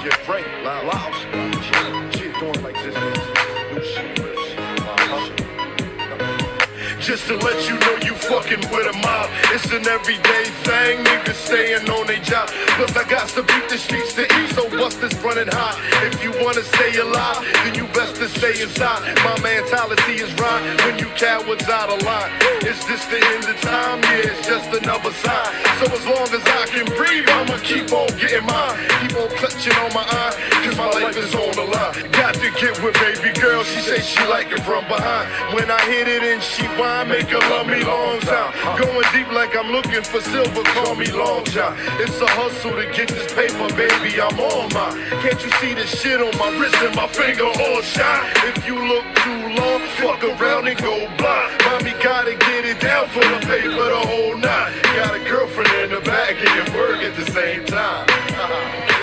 get Frank, Laos, shit doing like this, new shit, real shit. Just to let you know you fucking with a mob. It's an everyday thing, niggas staying on their job. Plus I got to beat the streets to eat, so bust this running hot. If you wanna stay alive, then you best to stay inside. My mentality is right when you cowards out of line. Is this the end of time? Yeah, it's just another sign. So as long as I can breathe, I'ma keep on getting mine. Keep on clutching on my eye, cause my life is on the line. Got to get with baby girl, she say she like it from behind. When I hit it and she whine, make her love me long time. Going deep like I'm looking for silver, call me Long John. It's a hustle to get this paper, baby, I'm on mine. Can't you see the shit on my wrist and my finger all shine? If you look too long, fuck around and go blind. Mommy gotta get it down for the paper the whole night. Got a girlfriend in the back getting work at the same time.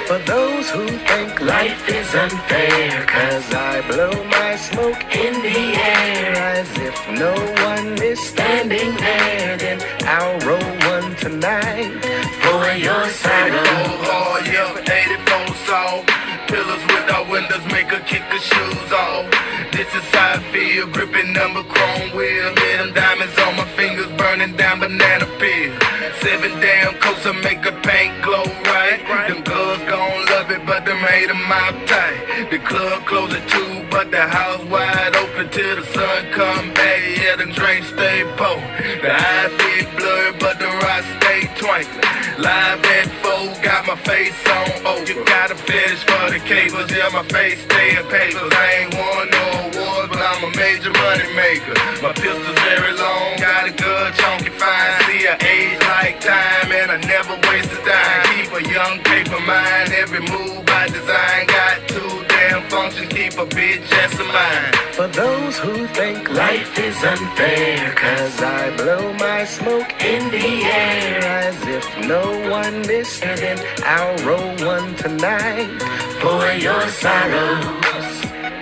For those who think life is unfair, cause I blow my smoke in the air as if no one is standing there, then I'll roll one tonight for your sorrow. Oh yeah, 84 soul. Pillars with our windows make her kick her shoes off. This is how I feel, gripping number chrome wheel. Little diamonds on my fingers, burning down banana peel. 7 damn coats to make her paint glow right. Them girls gon' love it, but them hate them out tight. The club closed at 2, but the house wide open till the sun come back. Yeah, the drink stay poor. The eyes get blurred, but the rocks stay twinkling. Live at 4, got my face on. Oh, you got a fetish for the cables. Yeah, my face stay in papers. I ain't won no awards, but I'm a major money maker. My pistol's very long, got a good chunky fine. See, I age like time, and I never waste a dime. Keep a young paper mind, every move by design. Got 2 damn functions, keep a bitch as a mind. For those who think life is unfair, cause I blow my smoke in the air as if no one is standing, I'll roll one tonight for your sorrows.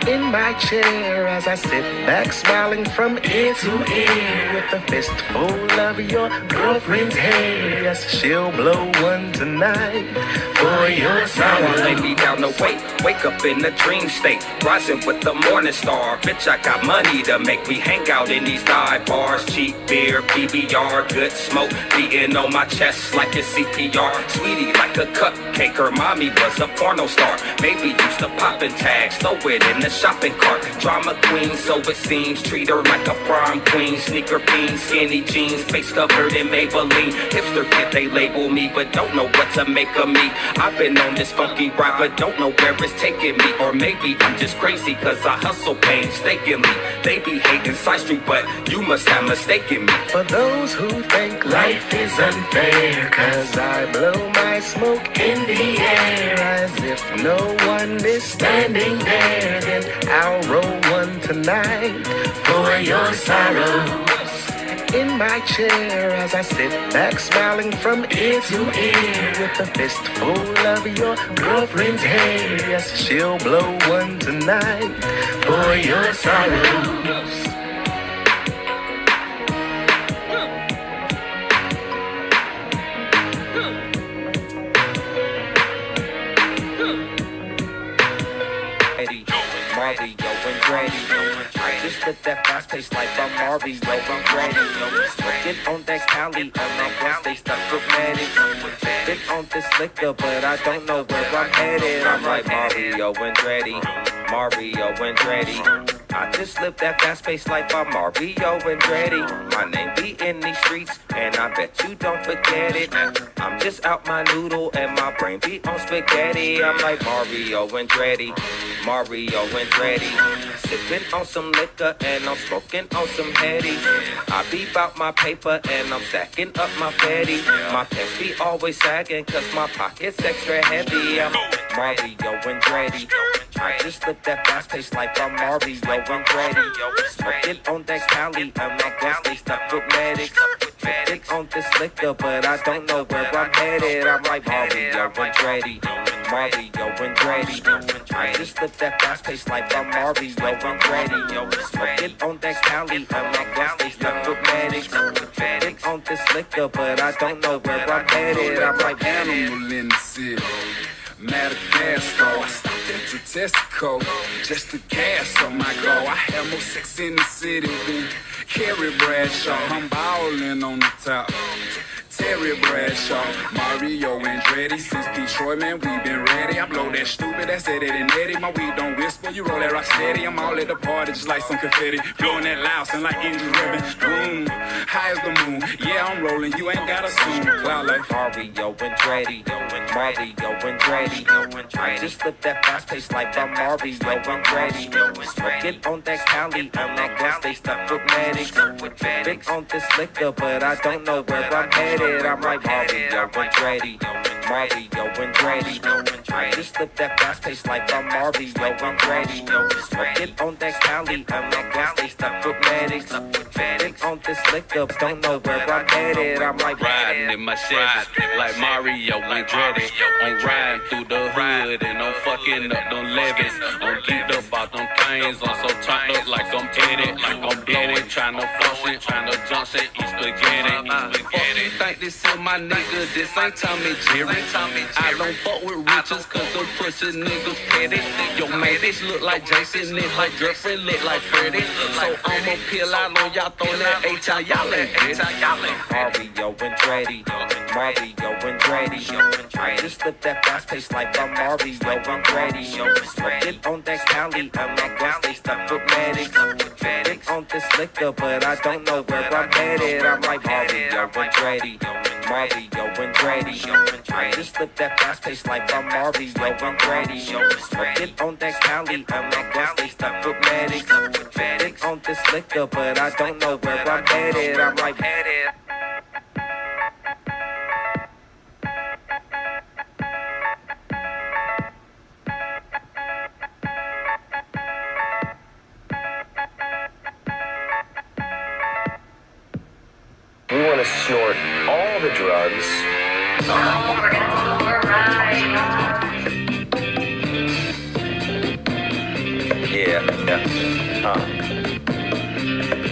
In my chair as I sit back smiling from ear to ear with a fistful of your girlfriend's hair. Yes, she'll blow one tonight for your sorrow. Lay me down to wake up in a dream state, rising with the morning star. Bitch, I got money to make me hang out in these dive bars. Cheap beer, PBR, good smoke, beating on my chest like it's CPR. Sweetie like a cupcake, her mommy was a porno star. Baby used to poppin' tags, throw it in the shopping cart. Drama queen, so it seems, treat her like a prom queen. Sneaker fiend, skinny jeans, face covered in Maybelline. Hipster kid, they label me, but don't know what to make of me. I've been on this funky ride, but don't know where it's taking me. Or maybe I'm just crazy, cause I hustle painstakingly. They be hating side street, but you must have mistaken me. For those who think life is unfair, cause I blow my smoke in the air as if no one is standing there, then I'll roll one tonight for your sorrows. In my chair as I sit back smiling from ear to ear with a fistful of your girlfriend's hair. Yes, she'll blow one tonight for your sorrows. Mario and Grady. I just live that fast-paced life. I'm Mario and Grady. Smoking on that Cali, and my blunts they stuck with Maddie. Been on this liquor, but I don't know where I'm headed. I'm like Mario and Grady. Mario and Grady. I just live that fast-paced life. I'm Mario and Grady. My name be in these streets, and I bet you don't forget it. I'm just out my noodle, and my brain be on spaghetti. I'm like Mario and Grady. Mario and Grady. Sipping on some liquor, and I'm smoking on some heady. I be bout my paper, and I'm stacking up my fatty. My pants be always sagging, cause my pocket's extra heavy. I'm Mario and Grady. I just live that fast-paced life. I'm Mario and Grady. Smoking on that Cali, and my blunts they stuck with medics. Sipping on this liquor, but I don't know where I'm headed. I'm like Mario and Grady. Mario and Grady. I just live that fast-paced life. I'm Mario and Grady. Smoking on that Cali, and my blunts they stuck with medics. Sipping on this liquor, but I don't know where I'm headed. I'm like Animal in the city. Madagascar. I stopped at your Tesco just to gas on my go. I have more sex in the city than Carrie Bradshaw. I'm ballin' on the top. Terry Bradshaw, Mario Andretti. Since Detroit, man, we been ready. I blow that stupid, that's Eddie and Eddie. My weed don't whisper, you roll that rock steady. I'm all at the party just like some confetti. Blowing that loud, sound like engine ribbon. Boom, high as the moon. Yeah, I'm rolling, you ain't got a soon. Cloud like Mario Andretti, Mario Andretti. I just live that fast pace like I'm Mario Andretti. Smoking on that Cali, on that gas, they stuck with medics. Been on this liquor, but I don't know where I'm headed. I'm like Mario Andretti, Mario Andretti. I just live that fast pace like I'm Mario Andretti. Smoking on that Cali, on that gas, they stuck with medics. Been on this liquor, don't know where I'm headed. I'm like riding in my Chevy like Mario Andretti. I'm riding through the hood and I'm fucking up them levies. I'm geeked up about them things. I'm so turned up like I'm Eddie. I'm blowing, trying to function, trying to jump shit, eat spaghetti. Fuck you think this is my nigga? This ain't Tommy Jerry. I don't fuck with riches cause them pussy niggas petty. Yo, man, bitch look like Jason and her girlfriend look like Freddy. So I'ma peel out on y'all, throw that H out, y'all ain't it. Mario Andretti, Mario Andretti. I just live that fast pace like I'm Mario Andretti. Smoking on that Cali, on that gas, they stuck with medics. Been on this liquor, but I don't know where I'm headed. I'm like Mario Andretti, Mario Andretti. I just live that fast pace like I'm Mario Andretti. Smoking on that Cali, on that gas, they stuck with medics. Been on this liquor, but I don't know where I'm headed. I'm like headed. We want to snort all the drugs.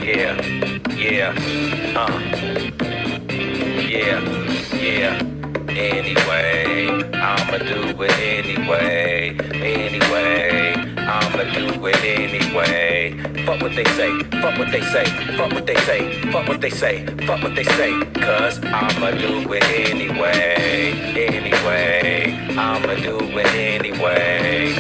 Yeah, yeah. Anyway, I'ma do it anyway. I'ma do it anyway. Fuck what they say, fuck what they say, fuck what they say, fuck what they say, fuck what they say. Cause I'ma do it anyway. I'ma do it anyway.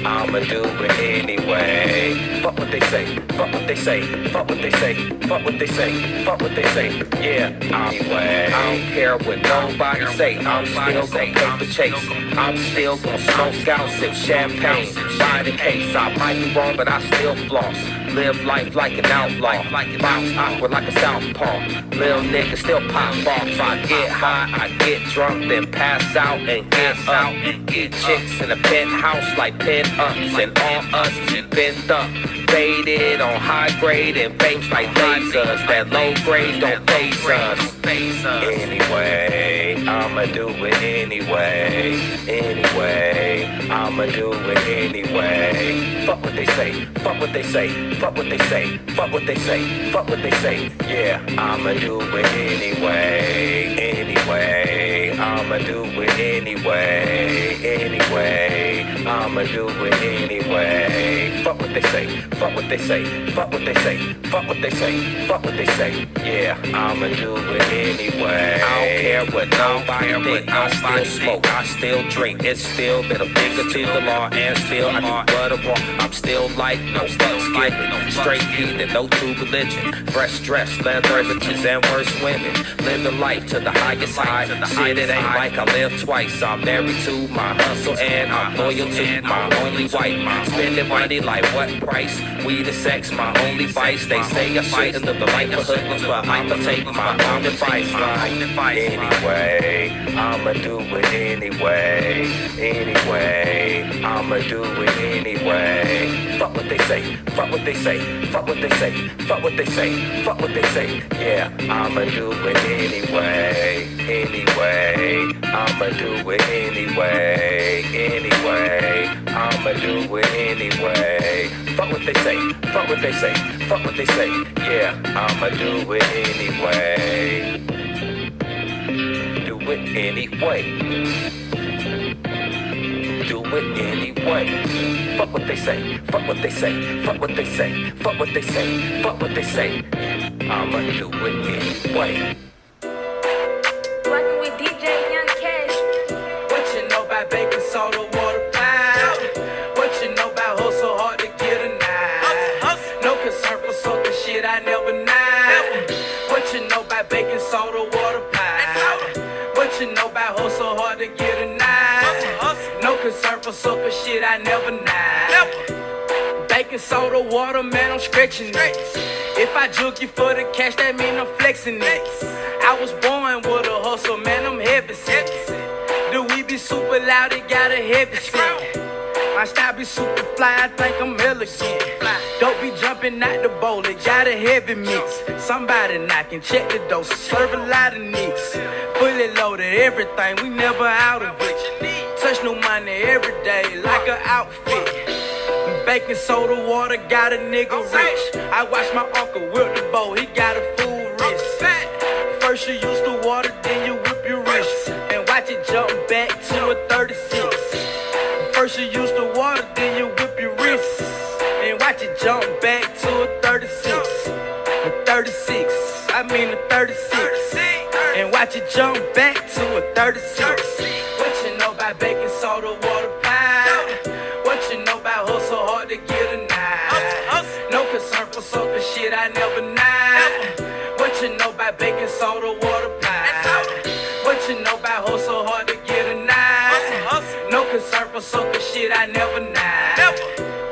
I'ma do it anyway. Fuck what they say, fuck what they say, fuck what they say, fuck what they say, fuck what they say. Yeah, anyway. I don't care what nobody say, I'm still gon' take the chase. I'm still gon' smoke out, sip champagne, buy the case. I might be wrong, but I still floss. Live life like an outlaw, bounce awkward like a southpaw. Lil nigga still pop off. I get high, I get drunk, then pass out and get up. Get chicks in a penthouse like pin-ups, and all us bent up, faded on high grade and vapes like lasers. That low grade don't phase us. Anyway, I'ma do it anyway. I'ma do it anyway. Fuck what they say, fuck what they say, fuck what they say, fuck what they say, fuck what they say. Yeah, I'ma do it anyway. I'ma do it anyway. I'ma do it anyway. Fuck what they say, fuck what they say, fuck what they say, fuck what they say, fuck what they say. Yeah, I'ma do it anyway. I don't care what nobody think. I still smoke, I still drink. It's still been a finger to the law, and still I do what I want. I'm still like no fucks given. Straight heathen, no true religion. Fresh dress, leather riches, and worse women. Living life to the highest high. Shit, it ain't like I live twice. I'm married to my hustle and I'm loyal to my only wife. Spending money like what price? Weed and sex, my only vice. They say I shouldn't live the life of hoodlums, but I'ma take my own advice. Anyway, I'ma do it anyway. I'ma do it anyway. Fuck what they say, fuck what they say, fuck what they say, fuck what they say, fuck what they say. Yeah, I'ma do it anyway. I'ma do it anyway. I'ma do it anyway. Fuck what they say, fuck what they say, fuck what they say. Yeah, I'ma do it anyway. Do it anyway. do it anyway. Fuck what they say, fuck what they say, fuck what they say, fuck what they say, fuck what they say. I'ma do it anyway. Working with DJ Young Cash. What you know about baking soda, water pie? What you know about hustle hard to get a nine? No concern for something shit I never know. What you know about baking soda, water pie? What you know about hustle hard to get a nine? No concern for sucker shit I never know. Baking soda, water, man, I'm stretching it. If I juke you for the cash, that mean I'm flexing it. I was born with a hustle, man, I'm heavy set. The we be super loud, it got a heavy set. My style be super fly, I think I'm elegant. Don't be jumping out the bowl, it got a heavy mix. Somebody knocking, check the door, serve a lot of nicks. Fully loaded, everything, we never out of it. Touch new money every day, like an outfit. Baking soda, water, got a nigga rich. I watch my uncle whip the bowl, he got a full wrist. First you use the water, then you whip your wrist. And watch it jump back to a 36. First you use the water, then you whip your wrist. And watch it jump back to a 36. A 36, I mean a 36. And watch it jump back to a 36. What you know about baking soda, water pie? What you know about hustle hard to get a nine? No concern for sucker shit I never know. What you know about baking soda, water pie? What you know about hustle hard to get a nine? No concern for sucker shit I never know.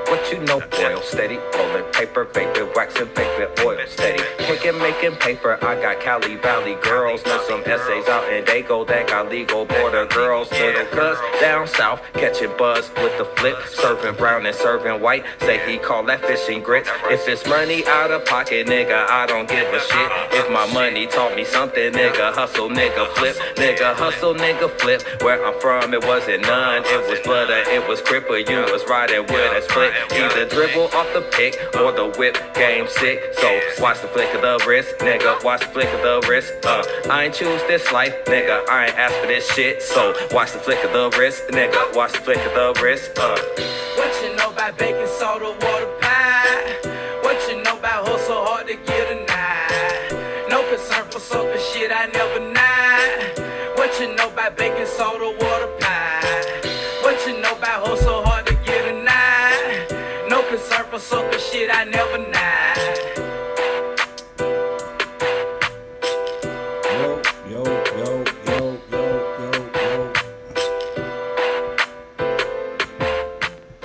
What you know, oil steady, rolling paper, vapor, waxing, vapor, oil steady. Picking, making paper, I got Cali Valley girls. Know some essays out in Dago that got legal border girls. Little cuz down south, catching buzz with the flip. Serving brown and serving white, say he call that fishing grits. If it's money out of pocket, nigga, I don't give a shit. If my money taught me something, nigga, hustle, nigga, flip. Nigga, hustle, nigga, flip. Where I'm from, it wasn't none. It was blood, it was cripple. You was riding with a split. Either dribble off the pick or the whip, game sick. So watch the flick of the wrist, nigga, watch the flick of the wrist. I ain't choose this life, nigga, I ain't asked for this shit. So watch the flick of the wrist, nigga, watch the flick of the wrist. What you know about baking soda, water pie? What you know about hustle hard to get a nine? No concern for sucker shit I never know. What you know about baking soda, water pie? What you know about hustle hard to get a nine? No concern for sucker shit I never know.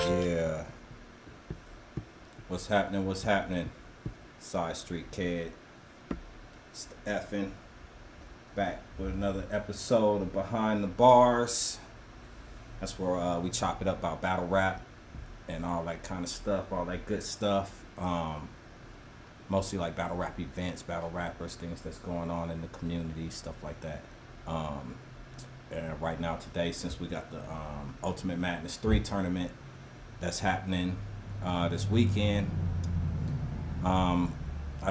Yeah. What's happening? What's happening? Side Street Kid. It's the effing. Back with another episode of Behind the Bars. That's where we chop it up about battle rap and all that kind of stuff, all that good stuff. Mostly like battle rap events, battle rappers, things that's going on in the community, stuff like that. And right now today, since we got the Ultimate Madness 3 tournament that's happening this weekend, I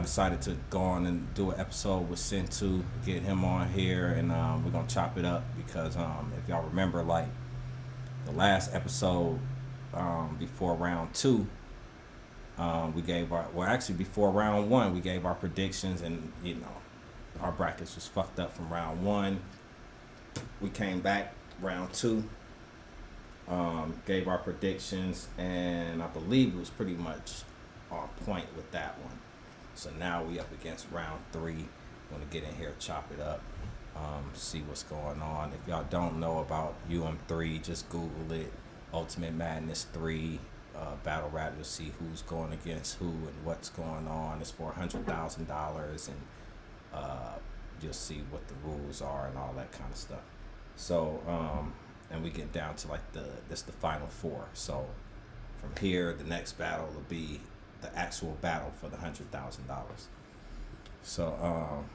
decided to go on and do an episode with Sin2, get him on here, and we're gonna chop it up because if y'all remember, like the last episode before round 2, we gave our, well actually before round 1, we gave our predictions, and you know our brackets was fucked up from round 1. We came back round 2, gave our predictions, and I believe it was pretty much on point with that one. So now we up against round 3. We're gonna get in here, chop it up, see what's going on. If y'all don't know about UM3, just Google it. Ultimate Madness 3 battle rap. You'll see who's going against who and what's going on. It's for $100,000, and you'll see what the rules are and all that kind of stuff. So and we get down to like this the final 4. So from here, the next battle will be the actual battle for the $100,000. So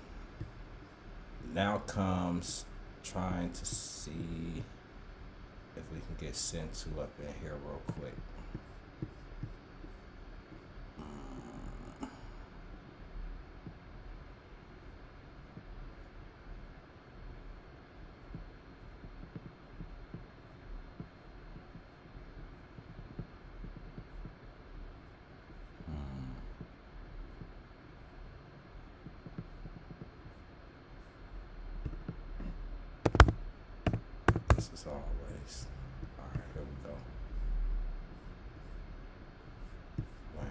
now comes trying to see if we can get Sin2 up in here real quick. as always. All right, here we go. Wow.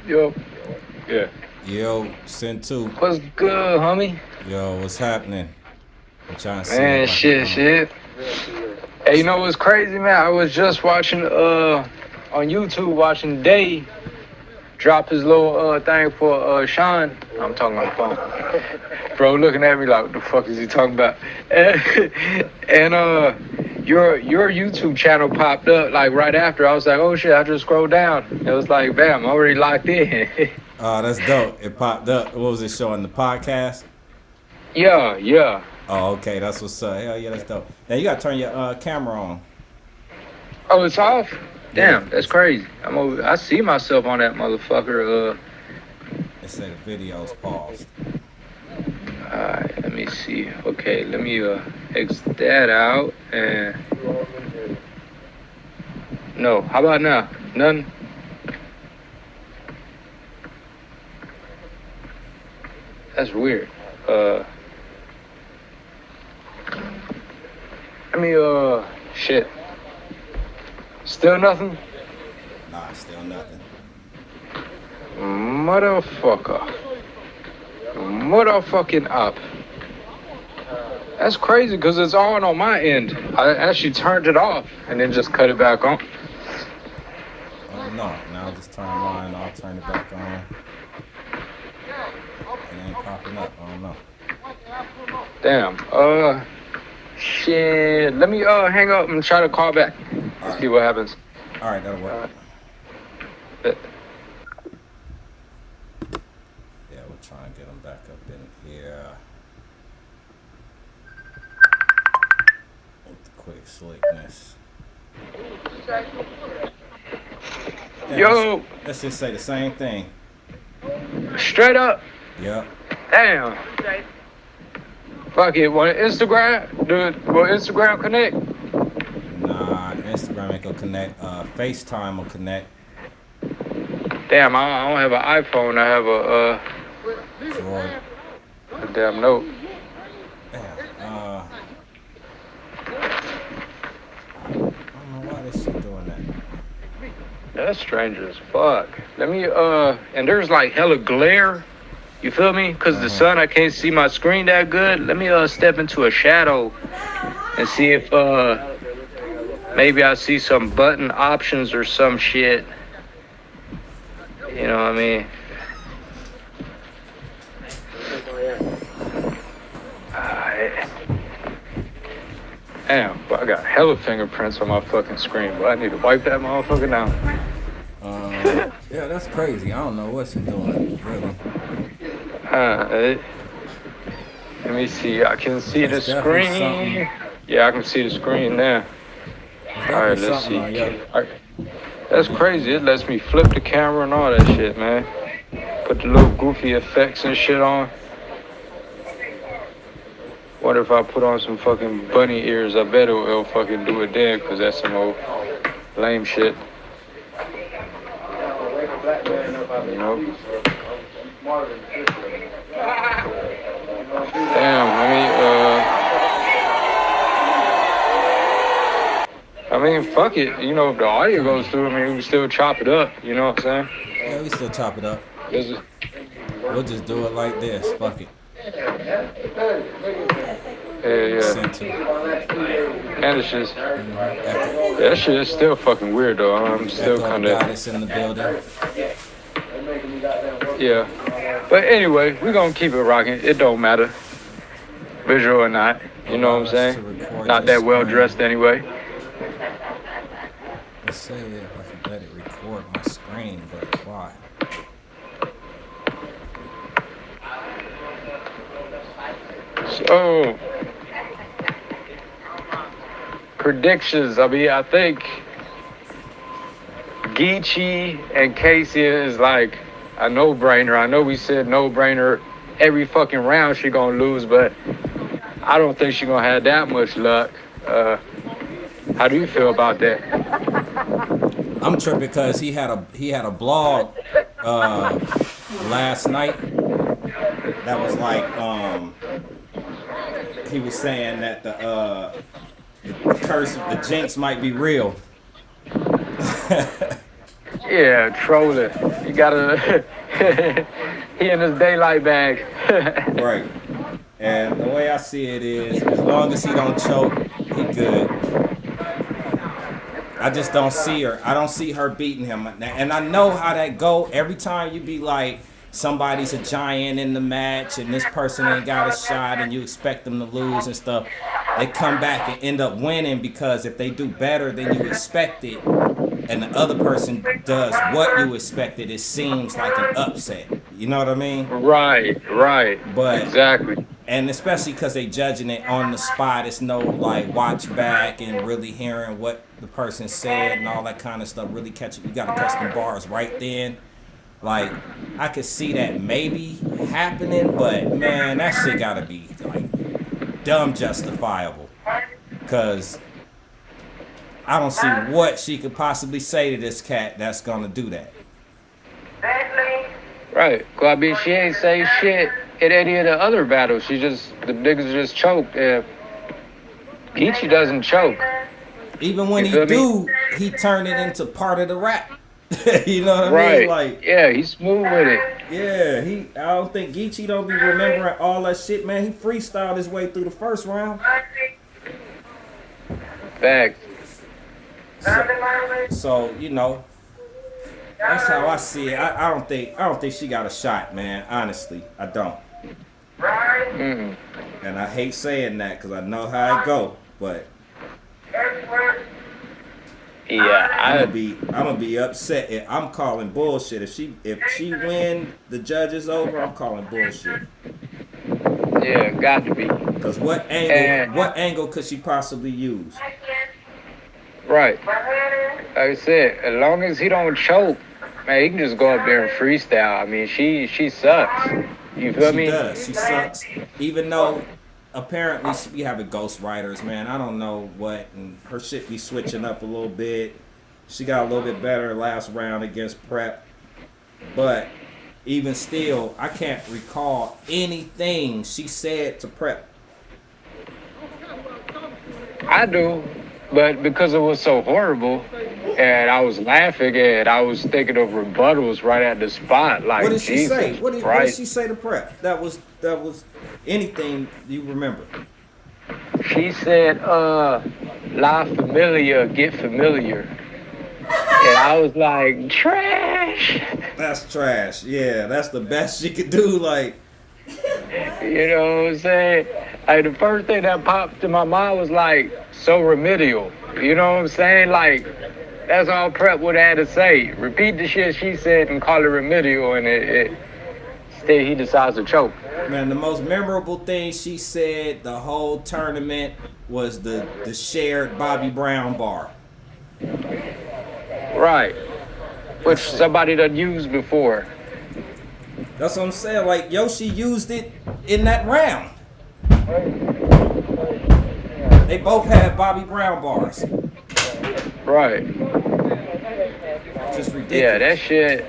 Yo. Yeah. Yo, send two. What's good, homie? Yo, what's happening? I'm trying to see. Man, if I shit. Hey, you know what's crazy, man? I was just watching on YouTube, watching Day drop his little thing for Sean. I'm talking on the phone. Bro looking at me like, what the fuck is he talking about? And your YouTube channel popped up like right after. I was like, oh shit, I just scrolled down. It was like, bam, I'm already locked in. That's dope. It popped up. What was it showing? The podcast? Yeah. Oh, okay. That's what's up. Hell yeah, that's dope. Now you gotta turn your camera on. Oh, it's off? Damn, that's crazy. I see myself on that motherfucker. It said the video's paused. Alright, let me see. Okay, let me exit that out and no, how about now? None? That's weird. Let me shit. Still nothing? Nah, still nothing. Motherfucking up. That's crazy because it's on my end. I actually turned it off and then just cut it back on. Oh no, now I'll just turn mine, I'll turn it back on. It ain't popping up, I don't know. Damn, shit. Let me hang up and try to call back. Let's see what happens. Alright, that'll work. Bet. Yeah, we're trying to get them back up in here. With the quick slickness. Yeah, Yo, let's just say the same thing. straight up. Yep. Damn. Fuck it. Will Instagram connect? Nah, Instagram ain't gonna connect. FaceTime will connect. Damn, I don't have an iPhone. I have Droid. a damn note. Damn. I don't know why this shit doing that. That's strange as fuck. Let me, and there's like hella glare. You feel me? Because the sun, I can't see my screen that good. Let me, step into a shadow and see if, maybe I see some button options or some shit. You know what I mean? Alright. Damn, but I got hella fingerprints on my fucking screen, but I need to wipe that motherfucker down. Yeah, that's crazy. I don't know what you're doing, really. Let me see. I can see the That's definitely screen. something. Yeah, I can see the screen now. Alright, let's see. Alright. That's crazy. It lets me flip the camera and all that shit, man. Put the little goofy effects and shit on. Wonder if I put on some fucking bunny ears. I bet it'll fucking do it then, because that's some old lame shit. You know? I mean, fuck it. You know, if the audio goes through, I mean, we can still chop it up. You know what I'm saying? Yeah, we still chop it up. This is- We'll just do it like this. Fuck it. Yeah. Send to. And it's just, Echo, that shit is still fucking weird, though. I'm still Echo kind of, Goddess in the building. yeah. But anyway, we're going to keep it rocking. It don't matter, visual or not. You know what I'm saying? Not that well dressed anyway. Let's say if I can let it record my screen, but why? So, predictions. I mean, I think Geechee and Casey is like a no-brainer. I know we said no-brainer every fucking round she gonna lose, but I don't think she gonna have that much luck. How do you feel about that? I'm tripping because he had a blog last night that was like he was saying that the curse of the jinx might be real. Yeah, trolling. You gotta. He in his daylight bag. Right. And the way I see it is, as long as he don't choke, he good. I just don't see her. I don't see her beating him. And I know how that go. Every time you be like, somebody's a giant in the match and this person ain't got a shot and you expect them to lose and stuff, they come back and end up winning because if they do better than you expected and the other person does what you expected, it seems like an upset. You know what I mean? Right. But Exactly. and especially because they judging it on the spot, it's no like watch back and really hearing what the person said and all that kind of stuff. Really catch it. You gotta catch the bars right then. Like I could see that maybe happening, but man, that shit gotta be like dumb justifiable. Cause I don't see what she could possibly say to this cat that's gonna do that. Right. Well, I mean, she ain't say shit in any of the other battles. The niggas just choked. Geechee doesn't choke. Even when You he feel me? do, he turn it into part of the rap. You know what I Right. mean? Like, Yeah, he's smooth with it. yeah, I don't think Geechee don't be remembering all that shit, man. He freestyled his way through the first round. Facts. So you know, that's how I see it. I don't think she got a shot, man. Honestly, I don't. Mm-mm. And I hate saying that because I know how it go, but Yeah, I'm gonna be upset. I'm calling bullshit. If she win, the judge is over. I'm calling bullshit. yeah, got to be. Cause what And- angle could she possibly use? Right. Like I said, as long as he don't choke, man, he can just go up there and freestyle. I mean, she sucks. You feel She me? does. She sucks. Even though apparently she be having ghostwriters, man. I don't know what, and her shit be switching up a little bit. She got a little bit better last round against Prep, but even still, I can't recall anything she said to Prep. I do, but because it was so horrible, and I was laughing, and I was thinking of rebuttals right at the spot. Like, What did she Jesus say? What did Christ. she say to Prep? That was anything you remember? She said, La Familia, get familiar. And I was like, trash. That's trash. Yeah, that's the best she could do. Like, You know what I'm saying? Like, the first thing that popped in my mind was like, so remedial. You know what I'm saying? Like, that's all Prep would have had to say. Repeat the shit she said and call it remedial, and instead he decides to choke. man, the most memorable thing she said the whole tournament was the shared Bobby Brown bar. Right. Which somebody done used before. That's what I'm saying. Like, Yoshi used it in that round. They both had Bobby Brown bars. Right. Just ridiculous. Yeah, that shit,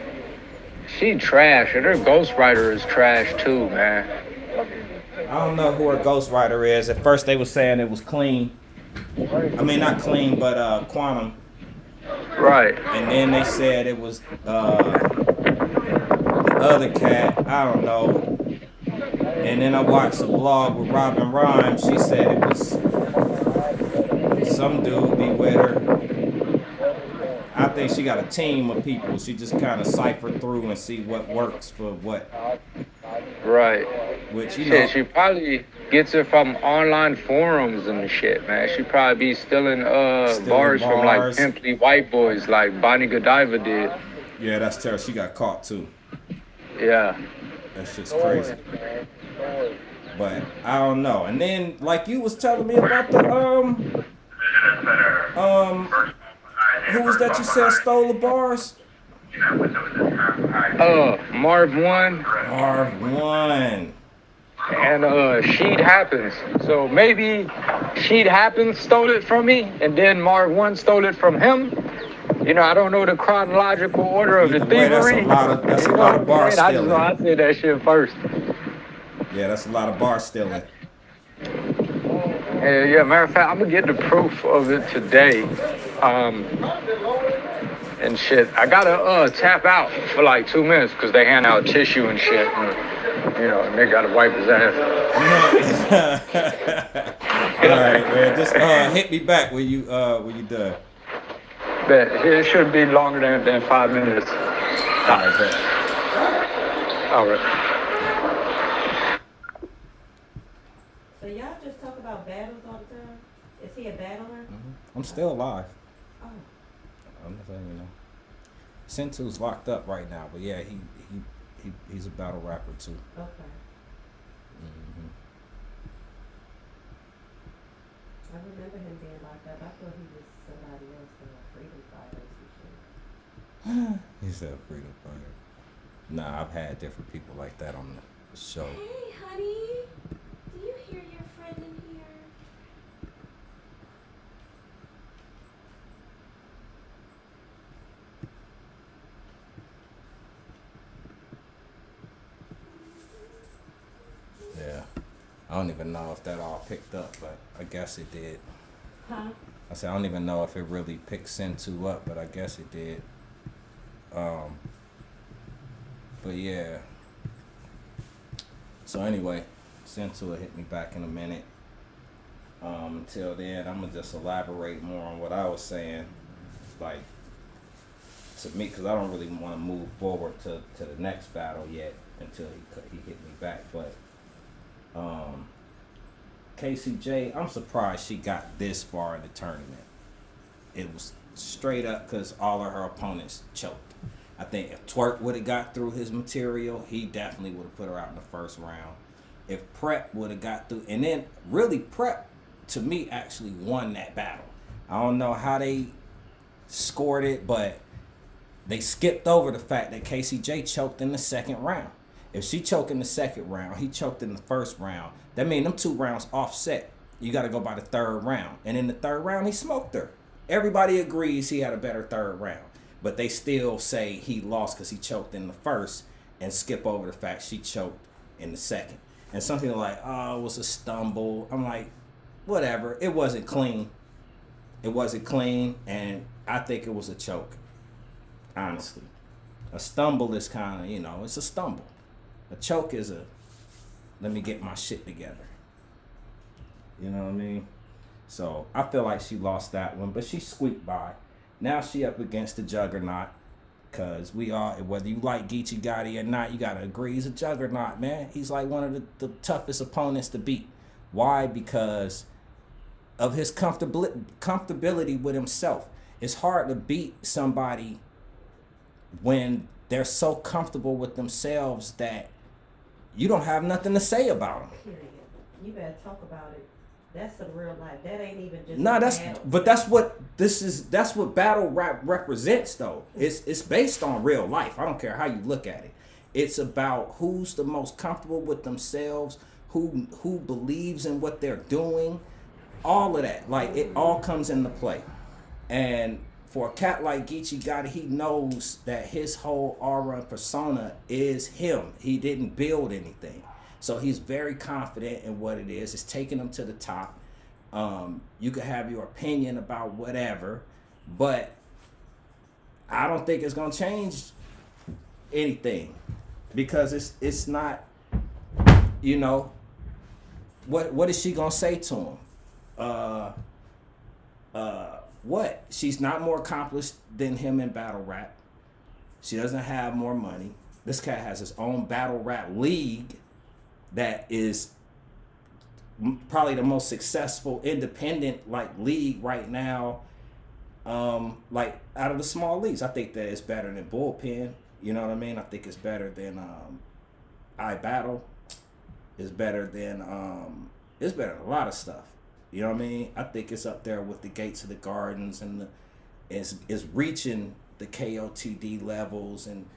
she trash, and her ghostwriter is trash too, man. I don't know who her ghostwriter is. At first they were saying it was clean. I mean, not clean, but Quantum. Right. And then they said it was the other cat. I don't know. And then I watched a blog with Robin Rhymes. She said it was some dude be with her. I think she got a team of people. She just kind of cipher through and see what works for what. Right. Which, you know, Shit, she probably gets it from online forums and shit, man. She probably be stealing bars from like bars. pimply white boys like Bonnie Godiva did. yeah, that's terrible. She got caught too. Yeah. That shit's crazy. But I don't know. And then, like you was telling me about the who was that you said stole the bars? Marv 1. Marv 1. and Sheet Happens. So maybe Sheet Happens stole it from me, and then Mark 1 stole it from him. You know, I don't know the chronological order of the Either way, thievery. that's a lot of bar I just stealing. know I said that shit first. Yeah, that's a lot of bar stealing. Yeah, matter of fact, I'm gonna get the proof of it today. And shit, I gotta tap out for like 2 minutes because they hand out tissue and shit. And, you know, and they gotta wipe his ass. All right, man. Just hit me back when you done. But it should be longer than 5 minutes. All right, bet. All right. So y'all just talk about battles all the time? Is he a battler? I'm still alive. Oh. I'm not saying, you know. Sentu's locked up right now, but yeah, he's a battle rapper too. Okay. Mm-hmm. I remember him being locked up. I thought he was somebody else, a freedom fighter or some shit. He said freedom fighter. Nah, I've had different people like that on the show. Hey, honey. Do you hear your friend in here? Yeah. I don't even know if that all picked up, but I guess it did. Huh? I said I don't even know if it really picked Sentu up, but I guess it did. But yeah. So anyway, Sentu will hit me back in a minute. Until then, I'm gonna just elaborate more on what I was saying, like to me, because I don't really want to move forward to the next battle yet until he hit me back. But KCJ, I'm surprised she got this far in the tournament. It was straight up because all of her opponents choked. I think if Twerk would have got through his material, he definitely would have put her out in the first round. If Prep would have got through, and then really Prep, to me, actually won that battle. I don't know how they scored it, but they skipped over the fact that KCJ choked in the second round. If she choked in the second round, he choked in the first round. That means them 2 rounds offset. You got to go by the third round. And in the third round, he smoked her. Everybody agrees he had a better third round. But they still say he lost because he choked in the first and skip over the fact she choked in the second. And some people are like, oh, it was a stumble. I'm like, whatever. It wasn't clean. It wasn't clean, and I think it was a choke. Honestly. A stumble is kind of, you know, it's a stumble. A choke is a, let me get my shit together. You know what I mean? So I feel like she lost that one, but she squeaked by. Now she up against the Juggernaut, because we all, whether you like Geechee Gotti or not, you got to agree he's a Juggernaut, man. He's like one of the toughest opponents to beat. Why? Because of his comfortability with himself. It's hard to beat somebody when they're so comfortable with themselves that you don't have nothing to say about them. Period. You better talk about it. That's some real life. That ain't even just. No, that's what battle rap represents though. It's based on real life. I don't care how you look at it. It's about who's the most comfortable with themselves, who believes in what they're doing, all of that. Like it all comes into play. And for a cat like Geechee Gotti, he knows that his whole aura and persona is him. He didn't build anything. So he's very confident in what it is. It's taking him to the top. You can have your opinion about whatever, but I don't think it's gonna change anything because it's not. You know, what is she gonna say to him? What? She's not more accomplished than him in battle rap. She doesn't have more money. This cat has his own battle rap league that is probably the most successful independent like league right now. Like out of the small leagues, I think that it's better than Bullpen. You know what I mean? I think it's better than iBattle. It's better than a lot of stuff. You know what I mean? I think it's up there with the Gates of the Gardens and it's reaching the KOTD levels and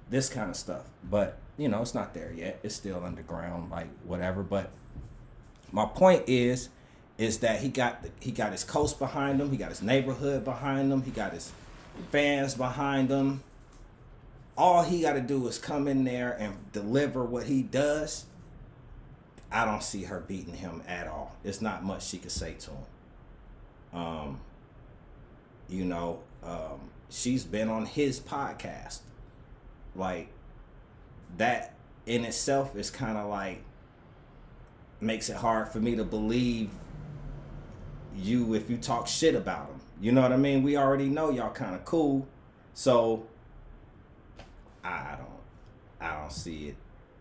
this kind of stuff. But you know, it's not there yet. It's still underground, like whatever. But my point is that he got his coast behind him. He got his neighborhood behind him. He got his fans behind him. All he got to do is come in there and deliver what he does. I don't see her beating him at all. It's not much she could say to him. She's been on his podcast. Like, that in itself is kind of like, makes it hard for me to believe you if you talk shit about him. You know what I mean? We already know y'all kind of cool. So, I don't see it.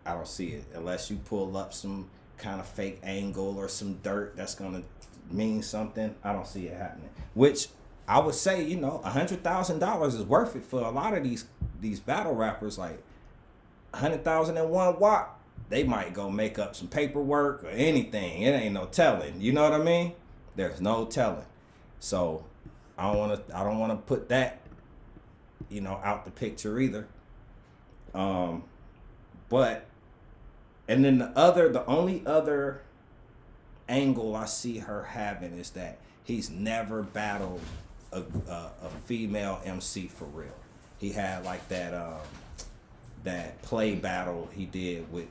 I don't see it unless you pull up some kind of fake angle or some dirt that's gonna mean something. I don't see it happening. Which I would say, you know, $100,000 is worth it for a lot of these battle rappers. Like 100,001 watt, they might go make up some paperwork or anything. It ain't no telling. You know what I mean? There's no telling. So I don't wanna put that, you know, out the picture either. But and then the only other angle I see her having is that he's never battled a female MC for real. He had like that play battle he did with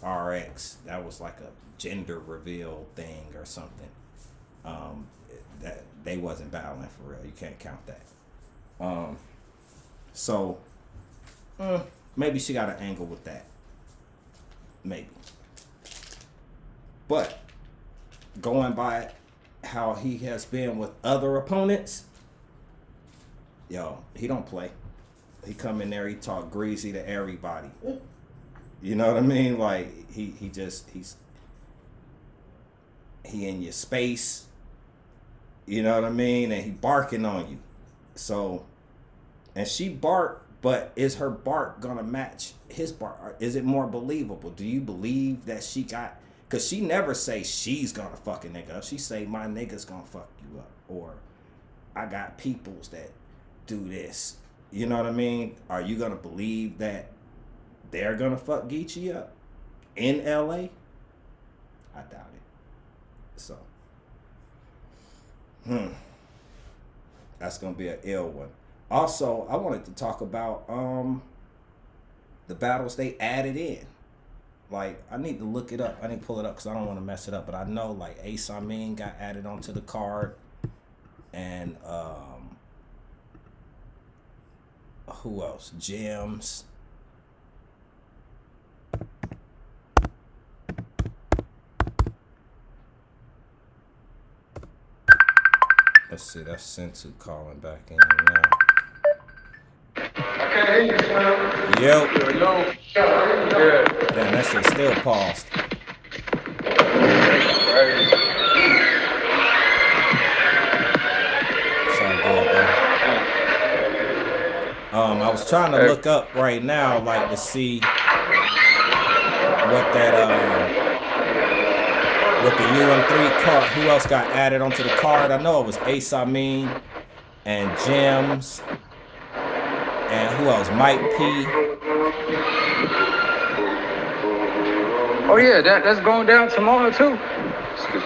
RX. That was like a gender reveal thing or something. That they wasn't battling for real. You can't count that. So maybe she got an angle with that. Maybe. But going by how he has been with other opponents, yo, he don't play. He come in there, he talk greasy to everybody. You know what I mean? Like he in your space. You know what I mean? And he barking on you. So, and she bark. But is her bark gonna match his bark? Is it more believable? Do you believe that she got? Cause she never say she's gonna fuck a nigga up. She say my nigga's gonna fuck you up, or I got peoples that do this. You know what I mean? Are you gonna believe that they're gonna fuck Geechee up in LA? I doubt it. So, that's gonna be an ill one. Also, I wanted to talk about the battles they added in. Like, I need to look it up. I need to pull it up because I don't want to mess it up. But I know, like, Ace Amin got added onto the card. And who else? Gems. Let's see, that's Sensu calling back in now. Yo. Damn, that shit still paused. Sorry, good, I was trying to look up right now, like, to see what that with the UM3 card, who else got added onto the card? I know it was Ace Amin and Gems. And who else? Mike P. Oh yeah, that's going down tomorrow too.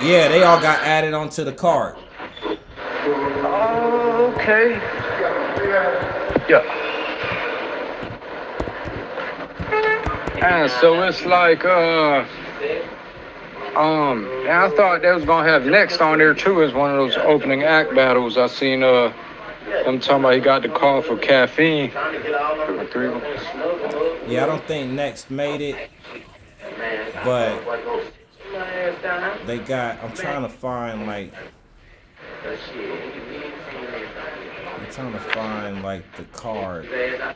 Yeah, they all got added onto the card. Oh, okay. Yeah. And so it's like I thought they was gonna have Next on there too as one of those opening act battles. I seen them talking about he got the call for Caffeine. Yeah, I don't think Next made it, but they got. I'm trying to find like. I'm trying to find like the card. Man,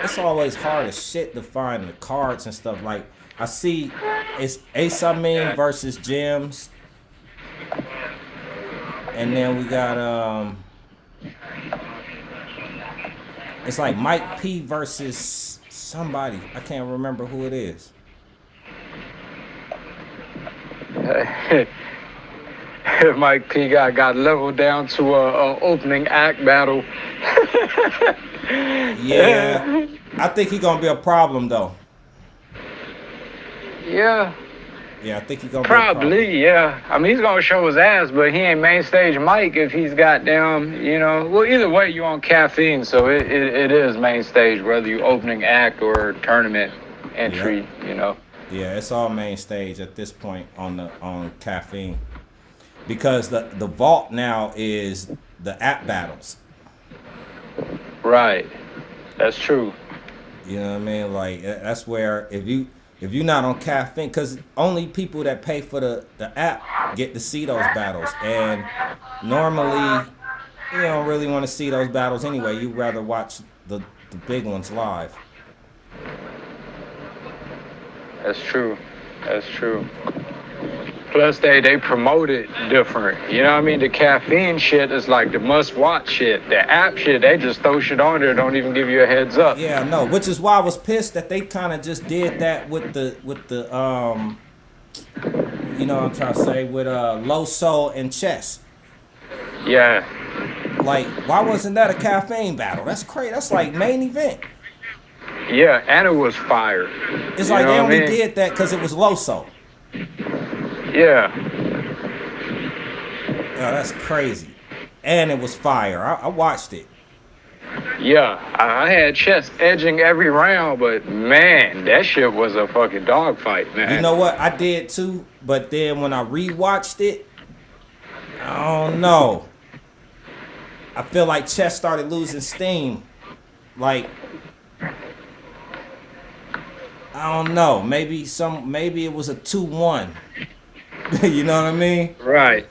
it's always hard as shit to find the cards and stuff. Like, I see it's Ace Amin versus Gems. And then we got it's like Mike P versus somebody. I can't remember who it is. Mike P got leveled down to a opening act battle. Yeah, I think he's gonna be a problem though. Yeah, Yeah, I think he's gonna be a problem. probably. Yeah, I mean he's gonna show his ass, but he ain't main stage Mike if he's goddamn. Well, either way you on caffeine, so it is main stage whether you opening act or tournament entry. Yeah, it's all main stage at this point on caffeine, because the vault now is the app battles. Right, that's true. You know what I mean? Like that's where if you're not on caffeine, because only people that pay for the app get to see those battles, and normally you don't really want to see those battles anyway. You'd rather watch the big ones live. That's true. That's true. Plus, they promote it different. You know what I mean? The caffeine shit is like the must-watch shit. The app shit, they just throw shit on there, don't even give you a heads up. Yeah, no, which is why I was pissed that they kind of just did that with the you know what I'm trying to say, with Loso and Chess. Yeah. Like, why wasn't that a caffeine battle? That's crazy. That's like main event. Yeah, and it was fire. It's You like know they what I only mean? did that because it was Loso. Yeah. Yeah, that's crazy. And it was fire. I watched it. Yeah, I had Chess edging every round, but man, that shit was a fucking dogfight, man. You know what? I did too, but then when I rewatched it, I don't know. I feel like Chess started losing steam. Like, I don't know. Maybe it was a 2-1. You know what I mean? Right.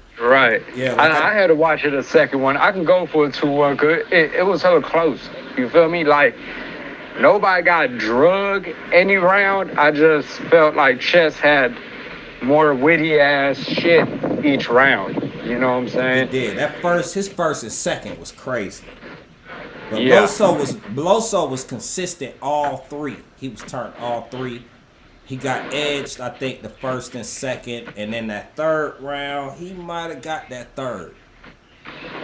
Yeah, like I had to watch it a second one. I can go for a 2-1 cause it was hella close. You feel me? Like nobody got drug any round. I just felt like Chess had more witty ass shit each round. You know what I'm saying? He did. His first and second was crazy. But Yeah. Loso was consistent all three. He was turned all three. He got edged, I think, the first and second, and then that third round, he might have got that third.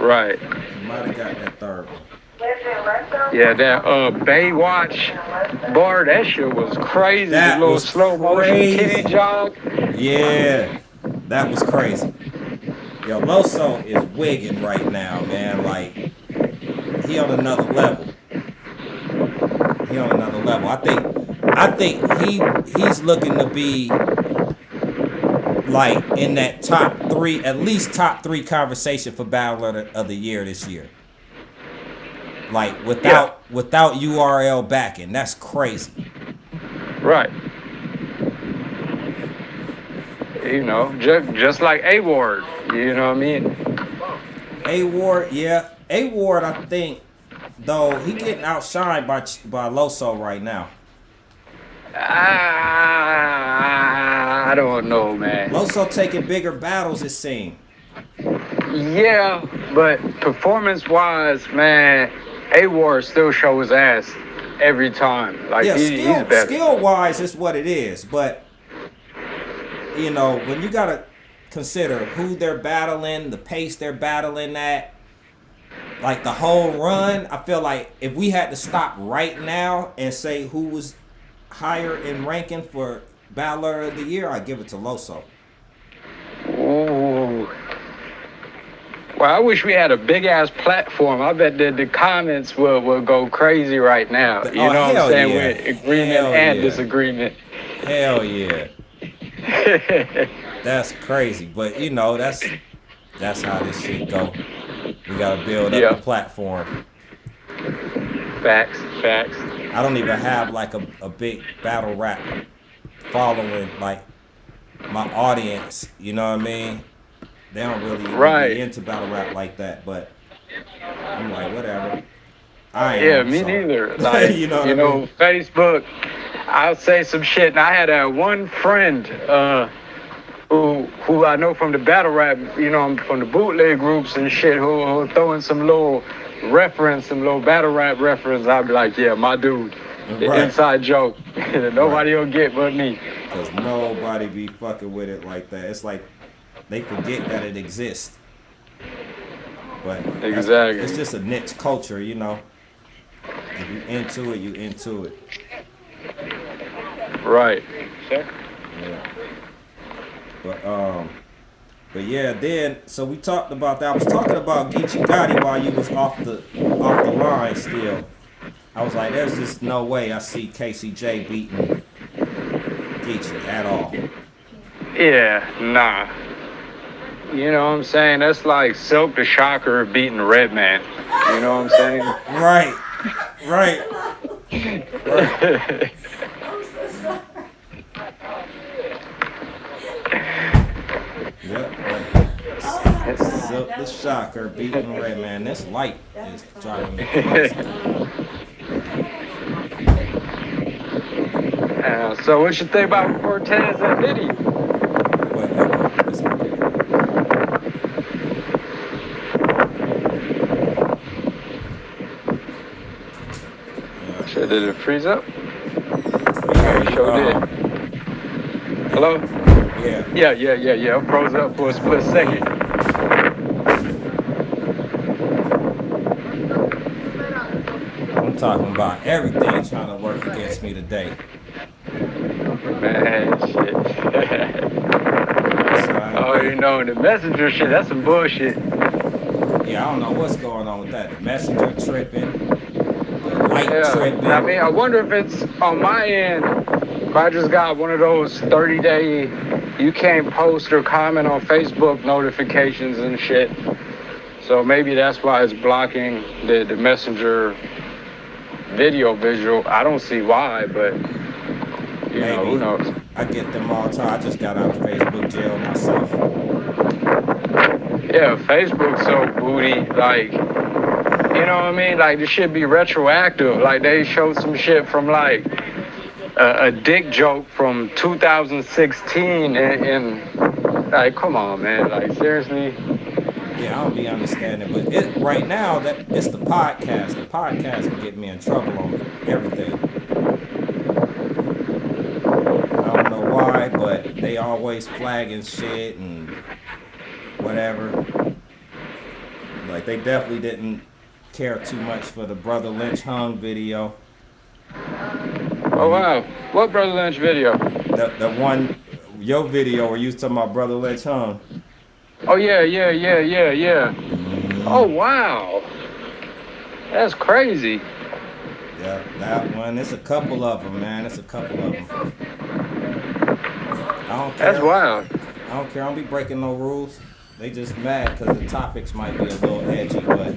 Right. He might have got that third one. Yeah, that Baywatch bar, that shit was crazy. That the little was slow motion crazy. kitty jog. Yeah, that was crazy. Yo, Loso is wigging right now, man. Like, he on another level. I think he's looking to be like in that top three, at least top three conversation for Battler of the Year this year. Like without URL backing, that's crazy. Right. You know, just like A-Ward. You know what I mean? A-Ward, yeah. A-Ward, I think, though, he getting outshined by Loso right now. I don't know, man. Loso taking bigger battles, it seems. Yeah, but performance-wise, man, A-Ward still show his ass every time. Like, Yeah, he's better. skill-wise is what it is, but, you know, when you got to consider who they're battling, the pace they're battling at, like the whole run, I feel like if we had to stop right now and say who was higher in ranking for Battler of the Year, I'd give it to Loso. Ooh. Well, I wish we had a big-ass platform. I bet the comments will go crazy right now. You know what I'm saying? yeah. With agreement Hell and yeah. disagreement. Hell yeah. That's crazy. But, you know, that's how this shit go. We got to build up the platform. Facts. I don't even have like a big battle rap following, like my audience, you know what I mean? They don't really be into battle rap like that, but I'm like, whatever. Me neither. Like, you know what I mean? Facebook, I'll say some shit. And I had one friend who I know from the battle rap, you know, from the bootleg groups and shit, who throw in some little reference, some little battle rap reference. I'll be like, yeah, my dude. The inside joke. Nobody will get but me. Because nobody be fucking with it like that. It's like they forget that it exists. But Exactly. it's just a niche culture, you know. If you into it, you into it. Right. Yeah. But yeah, then so we talked about that. I was talking about Geechee Gotti while you was off the line still. I was like, there's just no way I see KCJ beating Geechee at all. Yeah, nah. You know what I'm saying? That's like Silk the Shocker beating Redman. You know what I'm saying? Right. Right. I'm so sorry. Yep. Oh my God. Silk the that was Shocker beating ridiculous. Redman. This light That is was driving me funny. crazy. So what you think about Cortez and Diddy? Wait, okay. Let's go back. Shit, did it freeze up? Yeah, Sure did. Hello? Yeah. Yeah. It froze up for a split second. I'm talking about everything trying to work against me today. Man, shit. So Oh, you know, the messenger shit, that's some bullshit. yeah, I don't know what's going on with that. The messenger tripping, the light Yeah. tripping. I mean, I wonder if it's on my end, if I just got one of those 30-day, you can't post or comment on Facebook notifications and shit. So maybe that's why it's blocking the messenger visual. I don't see why, but you know, who knows? I get them all the time. I just got out of Facebook jail myself. Yeah, Facebook's so booty, like, you know what I mean? Like, this should be retroactive. Like, they showed some shit from, like, a dick joke from 2016, and like, come on, man. Like, seriously? Yeah, I don't be understanding, but right now that it's the podcast. The podcast can get me in trouble on everything. I don't know why, but they always flagging shit and whatever. Like they definitely didn't care too much for the Brother Lynch hung video. Oh, wow. What Brother Lynch video? The one, your video where you was talking about Brother Lynch hung. Oh, yeah. Oh, wow. That's crazy. Yeah, that one. It's a couple of them, man. It's a couple of them. I don't care. That's wild. I don't care. I don't be breaking no rules. They just mad because the topics might be a little edgy, but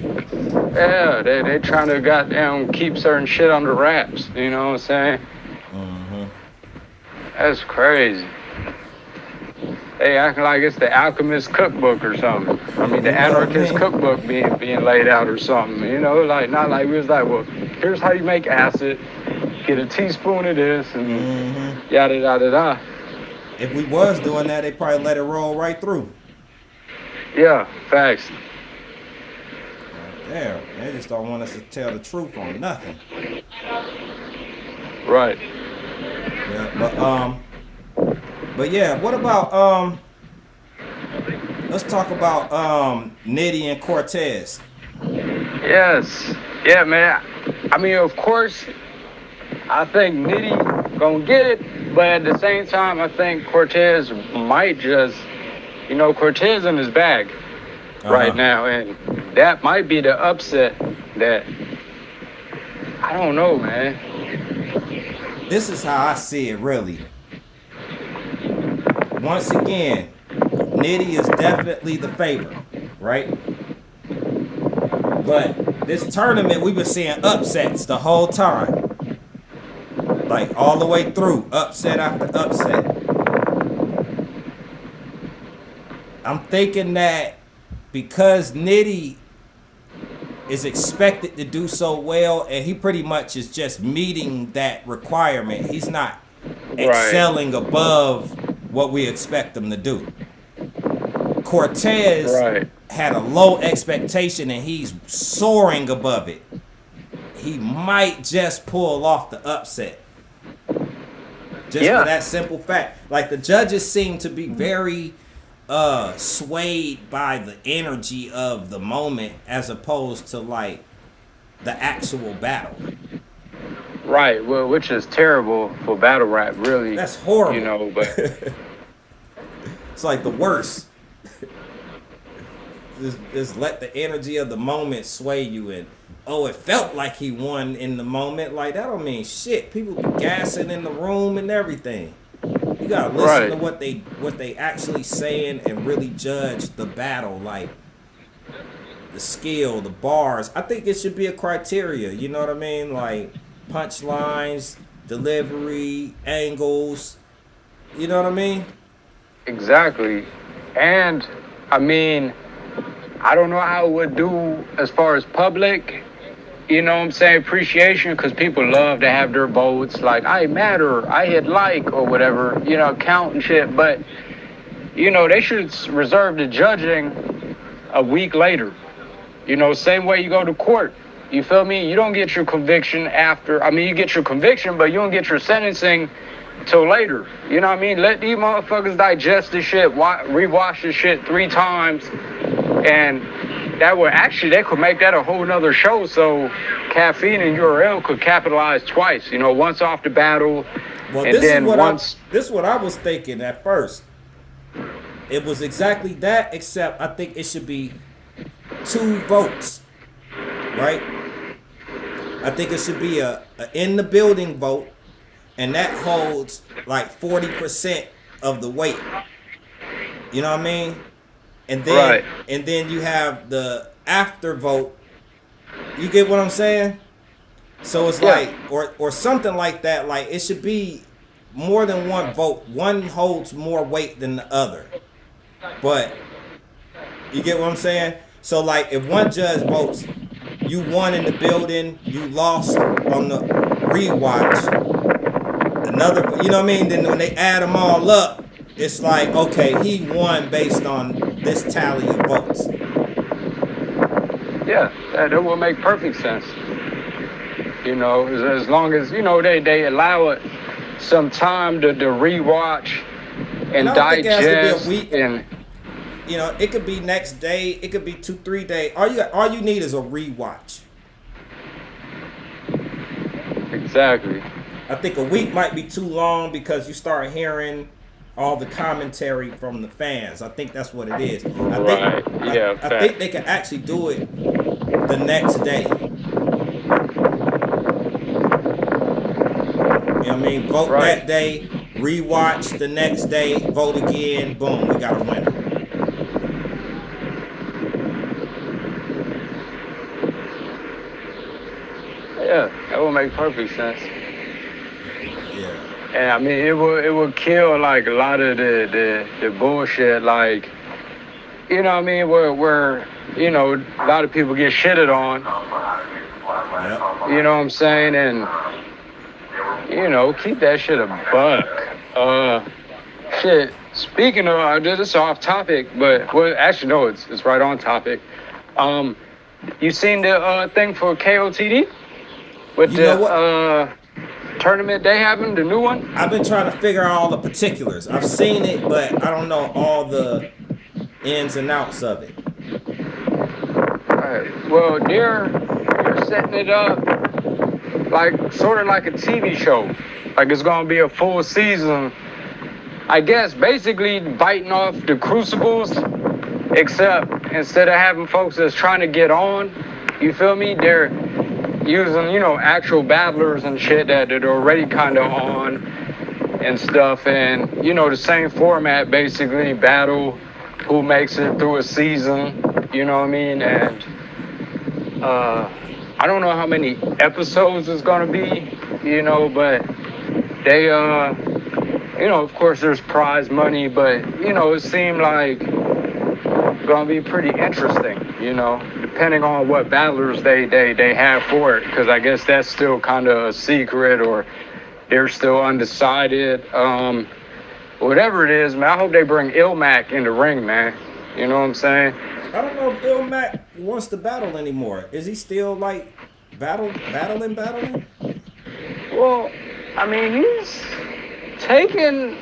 Yeah, they trying to goddamn keep certain shit under wraps. You know what I'm saying? That's crazy. They acting like it's the Alchemist cookbook or something. I mean, the Anarchist cookbook being laid out or something. You know, like not like we was like, well, here's how you make acid. Get a teaspoon of this and yada yada yada. if we was doing that, they probably let it roll right through. Yeah, facts. Damn, they just don't want us to tell the truth on nothing. Right. Yeah, but yeah, what about let's talk about Nitty and Cortez. Yes. Yeah, man. I mean, of course, I think Nitty gonna get it, but at the same time, I think Cortez might just, you know, Cortez in his bag right now, and that might be the upset that, I don't know, man. This is how I see it, really. Once again, Nitty is definitely the favorite, right? But this tournament, we've been seeing upsets the whole time. Like, all the way through, upset after upset. I'm thinking that because Nitty is expected to do so well, and he pretty much is just meeting that requirement. He's not excelling above what we expect him to do. Cortez had a low expectation, and he's soaring above it. He might just pull off the upset. Just for that simple fact. Like, the judges seem to be very swayed by the energy of the moment as opposed to like the actual battle. Right. Well, which is terrible for battle rap, really. That's horrible. You know, but it's like the worst. Just let the energy of the moment sway you, and oh, it felt like he won in the moment. Like that don't mean shit. People be gassing in the room and everything. You gotta listen to what they actually saying and really judge the battle, like the skill, the bars. I think it should be a criteria. You know what I mean? Like punchlines, delivery, angles. You know what I mean? exactly. And I mean, I don't know how it would do as far as public, you know what I'm saying, appreciation, because people love to have their votes, like, I matter, I hit like, or whatever, you know, count and shit. But, you know, they should reserve the judging a week later. You know, same way you go to court. You feel me? You don't get your conviction after, I mean, you get your conviction, but you don't get your sentencing till later. You know what I mean? Let these motherfuckers digest this shit, rewatch this shit 3 times, and that would actually, they could make that a whole nother show, so Caffeine and URL could capitalize twice, you know, once off the battle, well, and then once... This is what I was thinking at first. It was exactly that, except I think it should be 2 votes, right? I think it should be a in the building vote, and that holds like 40% of the weight. You know what I mean? And then you have the after vote. You get what I'm saying? So it's like or something like that. Like it should be more than one vote. One holds more weight than the other. But you get what I'm saying? So like if one judge votes, you won in the building, you lost on the rewatch. Another, you know what I mean? Then when they add them all up, it's like, okay, he won based on this tally of votes. Yeah, that will make perfect sense. You know, as long as, you know, they allow it some time to rewatch and digest. Think it has to be a week. And you know, it could be next day, it could be 2-3 days. All you need is a rewatch. Exactly. I think a week might be too long because you start hearing all the commentary from the fans. I think that's what it is. I think they can actually do it the next day. You know what I mean? Vote that day, rewatch the next day, vote again, boom, we got a winner. Yeah, that would make perfect sense. Yeah. And I mean, it would kill like a lot of the bullshit, like, you know what I mean, where you know, a lot of people get shitted on. Yep. You know what I'm saying? And you know, keep that shit a buck. Shit. Speaking of, this is off topic, but well, actually no, it's right on topic. You seen the thing for KOTD with the tournament they having, the new one? I've been trying to figure out all the particulars. I've seen it, but I don't know all the ins and outs of it. All right. Well, they're setting it up like sort of like a TV show. Like it's gonna be a full season. I guess basically biting off the Crucibles, except instead of having folks that's trying to get on, you feel me? They're using, you know, actual battlers and shit that are already kind of on and stuff. And, you know, the same format, basically, battle who makes it through a season, you know what I mean? And I don't know how many episodes it's going to be, you know, but they, you know, of course there's prize money, but, you know, it seemed like going to be pretty interesting, you know, depending on what battlers they have for it, because I guess that's still kind of a secret, or they're still undecided. Whatever it is, man, I hope they bring Ilmac in the ring, man. You know what I'm saying? I don't know if Ilmac wants to battle anymore. Is he still like battling? Well, I mean, he's taken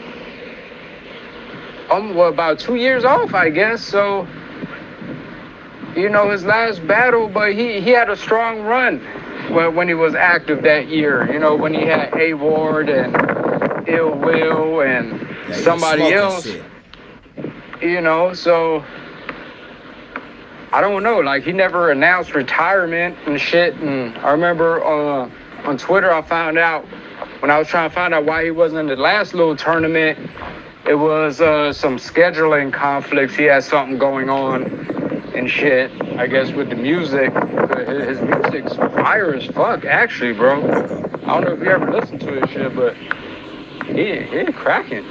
about 2 years off, I guess. So, you know, his last battle, but he had a strong run when he was active that year. You know, when he had A Ward and Ill Will and Yeah, he somebody smoking else. shit. You know, so I don't know. Like, he never announced retirement and shit. And I remember on Twitter, I found out when I was trying to find out why he wasn't in the last little tournament. It was some scheduling conflicts. He had something going on and shit, I guess, with the music. His music's fire as fuck, actually, bro. I don't know if you ever listened to his shit, but he cracking.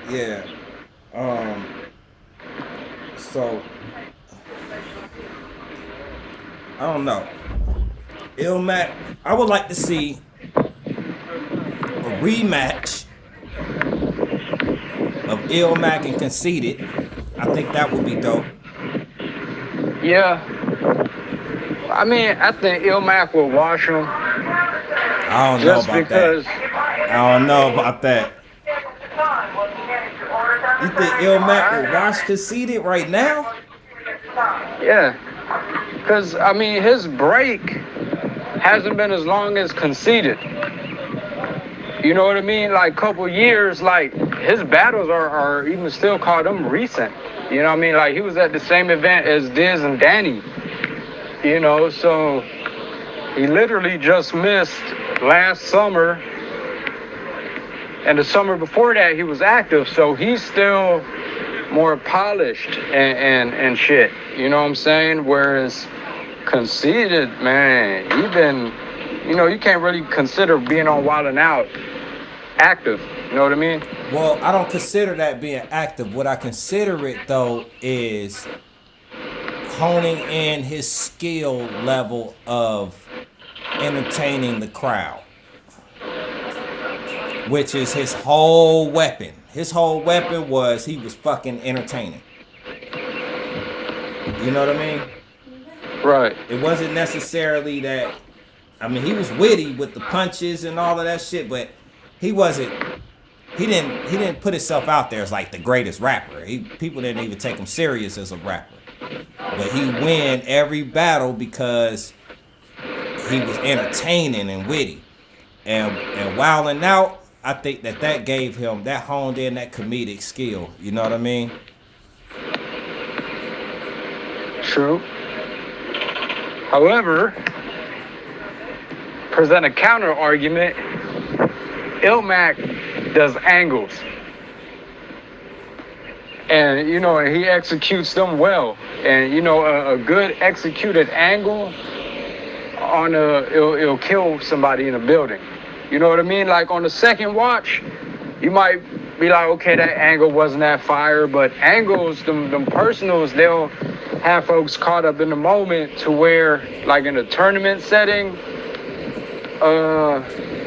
Yeah. So I don't know. Illmac, I would like to see a rematch of Illmac and Conceited. I think that would be dope. Yeah. I mean, I think Illmac will wash him. I don't know Just about because. that. I don't know about that. You think Illmac will wash Conceited right now? Yeah. Because, I mean, his break hasn't been as long as Conceited. You know what I mean? Like, couple years, like, his battles are even still called them recent. You know what I mean? Like, he was at the same event as Diz and Danny. You know, so he literally just missed last summer. And the summer before that, he was active. So he's still more polished and shit. You know what I'm saying? Whereas Conceited, man, he been, you know, you can't really consider being on Wild 'N Out active. You know what I mean? Well, I don't consider that being active. What I consider it, though, is honing in his skill level of entertaining the crowd, which is his whole weapon. His whole weapon was he was fucking entertaining. You know what I mean? Right. It wasn't necessarily that, I mean, he was witty with the punches and all of that shit, but he didn't put himself out there as like the greatest rapper. People didn't even take him serious as a rapper. But he win every battle because he was entertaining and witty. And Wild 'N Out, I think that gave him, that honed in that comedic skill. You know what I mean? True. However, present a counter argument. Illmac does angles. And, you know, he executes them well. And, you know, a good executed angle on it'll kill somebody in a building. You know what I mean? Like on the second watch, you might be like, okay, that angle wasn't that fire, but angles, them personals, they'll have folks caught up in the moment to where, like in a tournament setting,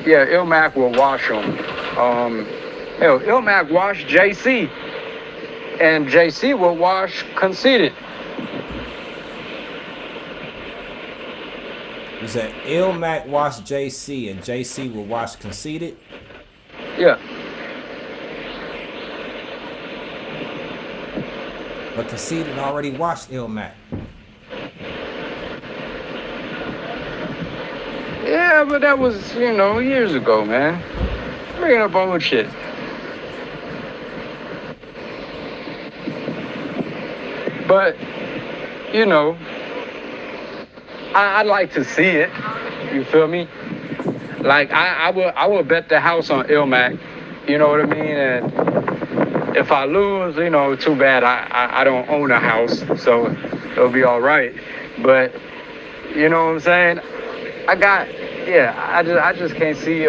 yeah, Illmac will wash them. Hell, Illmac washed JC, and JC will wash Conceited. You said Illmac watched JC and JC will watch Conceited? Yeah. But Conceited already watched Illmac. Yeah, but that was, you know, years ago, man. Bringing up old shit. But, you know, I'd like to see it. You feel me? Like, I would bet the house on Illmac. You know what I mean? And if I lose, you know, too bad. I don't own a house, so it'll be all right. But, you know what I'm saying? I just can't see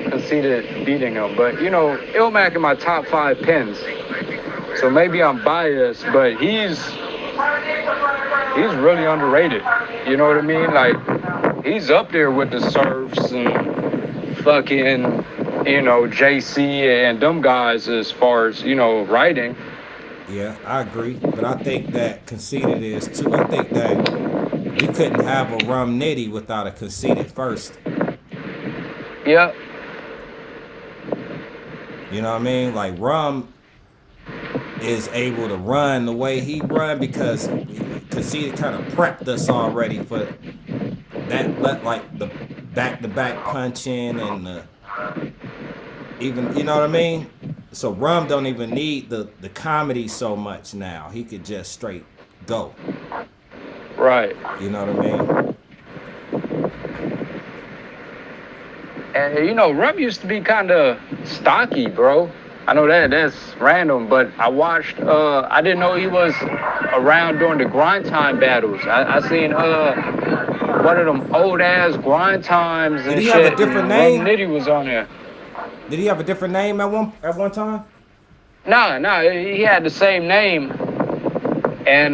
Conceited beating him. But, you know, Illmac in my top 5 pins. So maybe I'm biased, but he's really underrated. You know what I mean? Like, he's up there with the Surfs and fucking, you know, JC and them guys as far as, you know, writing. Yeah, I agree. But I think that Conceited is too. I think that you couldn't have a Rum Nitty without a Conceited first. Yep. You know what I mean? Like Rum is able to run the way he run because Conceited kind of prepped us already for that, like the back-to-back punching and the, even, you know what I mean? So Rum don't even need the comedy so much now. He could just straight go. Right. You know what I mean? And you know, Rum used to be kind of stocky, bro. I know that's random, but I watched. I didn't know he was around during the grind time battles. I seen one of them old ass grind times and Did he shit. have a different and name? Rum Nitty was on there. Did he have a different name at one time? Nah, he had the same name, and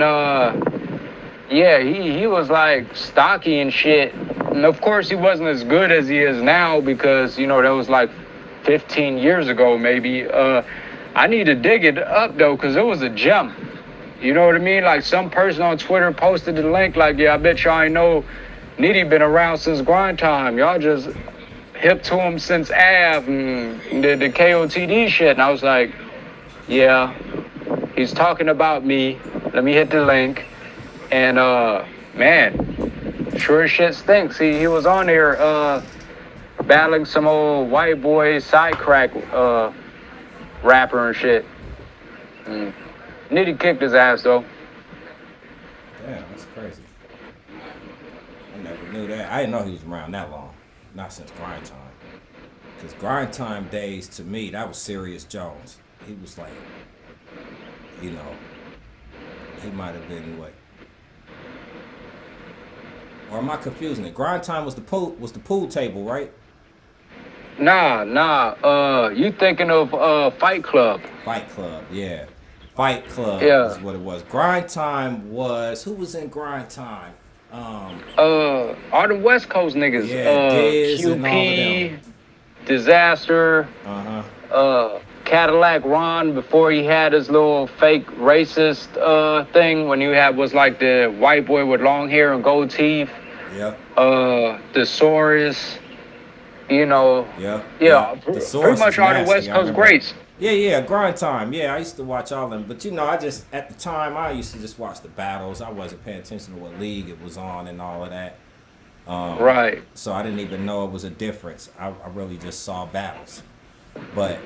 yeah, he was like stocky and shit. And of course, he wasn't as good as he is now because, you know, that was like 15 years ago, maybe. I need to dig it up, though, because it was a gem. You know what I mean? Like, some person on Twitter posted the link, like, yeah, I bet y'all ain't know Nitty been around since grind time. Y'all just hip to him since Av and the KOTD shit. And I was like, yeah, he's talking about me. Let me hit the link. And, man, sure as shit stinks. He was on there battling some old white boy side crack rapper and shit. Nitty kicked his ass though. Damn, that's crazy. I never knew that. I didn't know he was around that long. Not since grind time. Because grind time days to me, that was Serious Jones. He was like, you know, he might have been what? Or am I confusing it? Grind time was the pool table, right? Nah. You thinking of Fight Club? Fight Club, yeah. Fight Club is what it was. Grind time was, who was in grind time? All the West Coast niggas. Yeah, Diz QP, and all of them. Disaster. Cadillac Ron before he had his little fake racist thing when was like the white boy with long hair and gold teeth. Yep. Thesaurus. You know. Yep. Yeah. Thesaurus pretty much all the West Coast greats. Yeah, grind time. Yeah, I used to watch all them. But, you know, at the time, I used to just watch the battles. I wasn't paying attention to what league it was on and all of that. Right. So I didn't even know it was a difference. I really just saw battles. But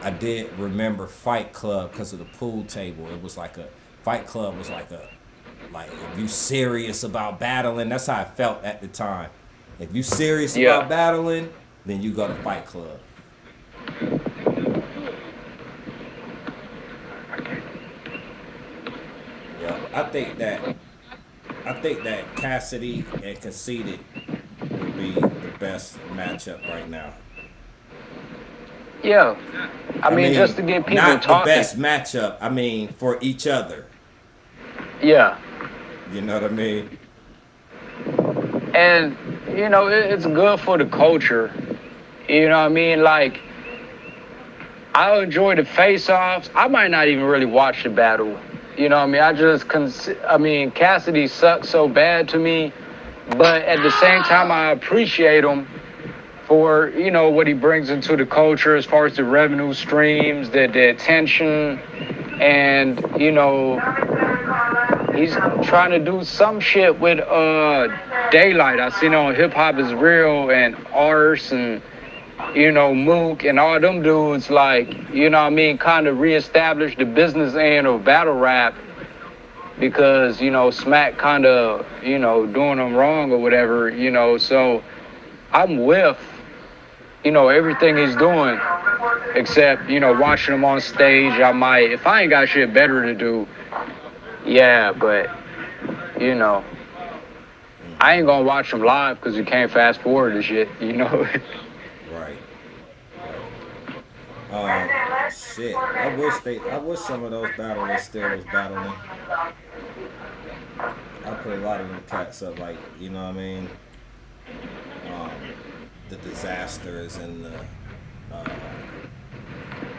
I did remember Fight Club because of the pool table. It was like Fight Club was like if you serious about battling, that's how I felt at the time. If you serious about battling, then you go to Fight Club. Yeah, I think that Cassidy and Conceited would be the best matchup right now. Yeah. I mean, just to get people not talking. The best matchup, I mean, for each other. Yeah. You know what I mean? And, you know, it's good for the culture. You know what I mean? Like, I enjoy the face-offs. I might not even really watch the battle. You know what I mean? Cassidy sucks so bad to me. But at the same time, I appreciate him for, you know, what he brings into the culture as far as the revenue streams, the attention, and, you know, he's trying to do some shit with Daylight. I seen on Hip Hop Is Real and Arse and, you know, Mook and all them dudes, like, you know what I mean, kind of reestablish the business end of battle rap because, you know, Smack kind of, you know, doing them wrong or whatever, you know, so I'm with, you know, everything he's doing, except, you know, watching him on stage, I might, if I ain't got shit better to do, yeah, but, you know, I ain't gonna watch him live because you can't fast forward and shit, you know. Right. Shit. I wish some of those battlers still was battling. I put a lot of them cats up, like, you know what I mean? The Disasters and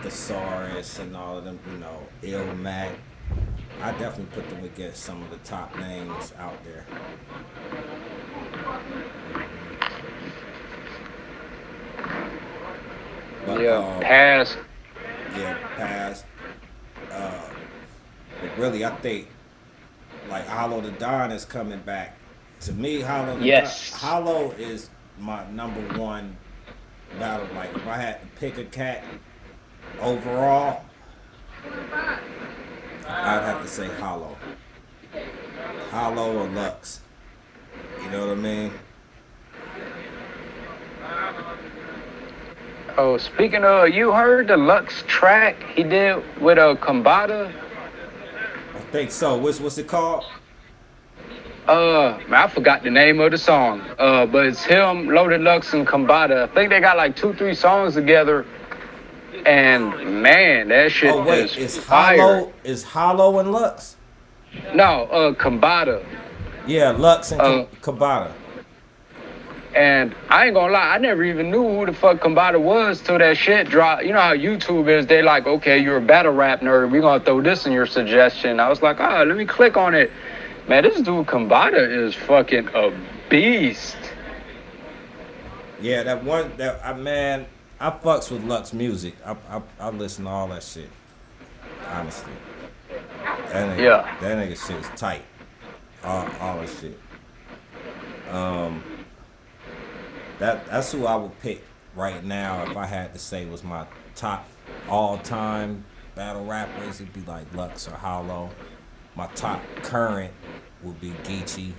the Thesaurus and all of them, you know, Ilmac. I definitely put them against some of the top names out there. But, Yeah, Pass. yeah, past. But really, I think like Hollow the Don is coming back. To me, Yes. Hollow is my number one battle. Like if I had to pick a cat overall, I'd have to say Hollow. Hollow or Lux. You know what I mean? Oh, speaking of, you heard the Lux track he did with Kambata? I think so. What's it called? I forgot the name of the song. But it's him, Loaded Lux, and Kambata. I think they got like 2-3 songs together. And man, that shit Oh wait, is it's fire. Hollow. Is Hollow and Lux? No, Kambata. Yeah, Lux and Kabata. And I ain't gonna lie, I never even knew who the fuck Kambata was till that shit dropped. You know how YouTube is, they like, okay, you're a battle rap nerd, we gonna throw this in your suggestion. I was like, let me click on it. Man, this dude Kambata is fucking a beast. Yeah, man, I fucks with Lux music. I listen to all that shit. Honestly. That nigga shit is tight. All that shit. That's who I would pick right now if I had to say was my top all-time battle rappers. It'd be like Lux or Hollow. My top current would be Geechee.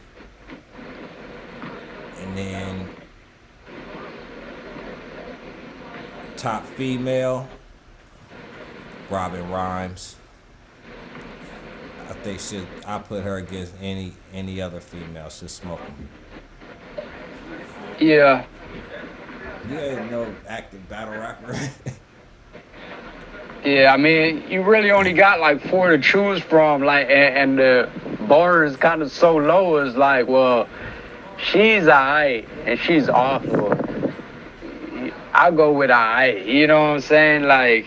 And then top female, Robin Rhymes. I think I put her against any other female. She's smoking. Yeah. You ain't no active battle rapper. Yeah, I mean, you really only got like 4 to choose from, like, and the bar is kind of so low. It's like, well, she's alright and she's awful. I'll go with alright. You know what I'm saying? Like,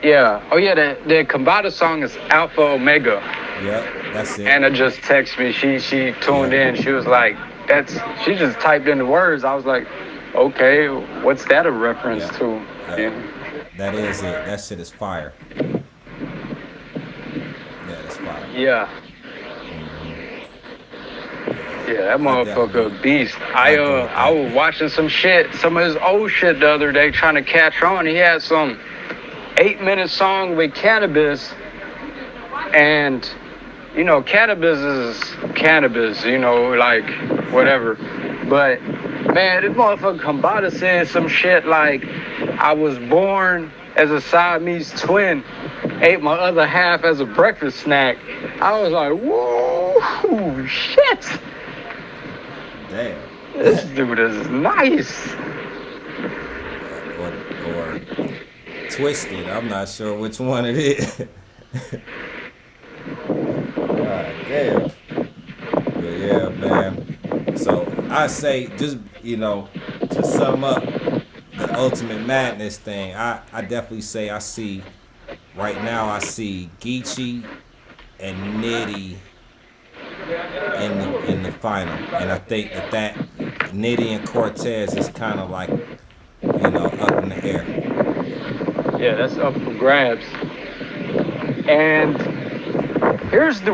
yeah. Oh yeah, the Kambata song is Alpha Omega. Yeah, that's it. Anna just texted me. She tuned in. She was like, she just typed in the words. I was like, okay, what's that a reference to? Yeah. That is it. That shit is fire. Yeah, it's fire. Yeah. Yeah, that motherfucker a beast. I was watching some of his old shit the other day, trying to catch on. He had some 8-minute song with Cannabis, and you know, cannabis is cannabis, you know, like whatever. But man, this motherfucker Kambata said some shit like, I was born as a Siamese twin, ate my other half as a breakfast snack. I was like, whoa, shit. Damn. This dude is nice. Or Twisted. I'm not sure which one it is. God damn. But yeah, man. So I say, just, you know, to sum up the Ultimate Madness thing, I definitely say right now I see Geechee and Nitty in the final. And I think that Nitty and Cortez is kind of like, you know, up in the air. Yeah, that's up for grabs. And here's the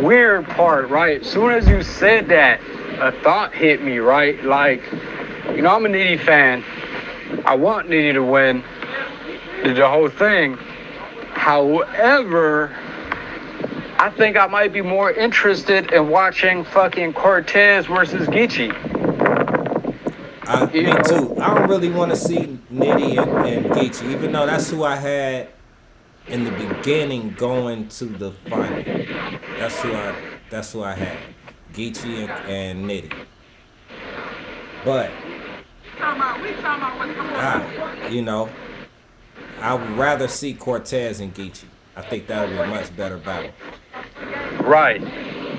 weird part, right? As soon as you said that, a thought hit me, right? Like, you know, I'm a Nitty fan. I want Nitty to win the whole thing. However, I think I might be more interested in watching fucking Cortez versus Geechee. Me too. I don't really want to see Nitty and Geechee, even though that's who I had in the beginning going to the final. That's who I had. Geechee and Nitty. But you know, I would rather see Cortez and Geechee. I think that would be a much better battle. Right.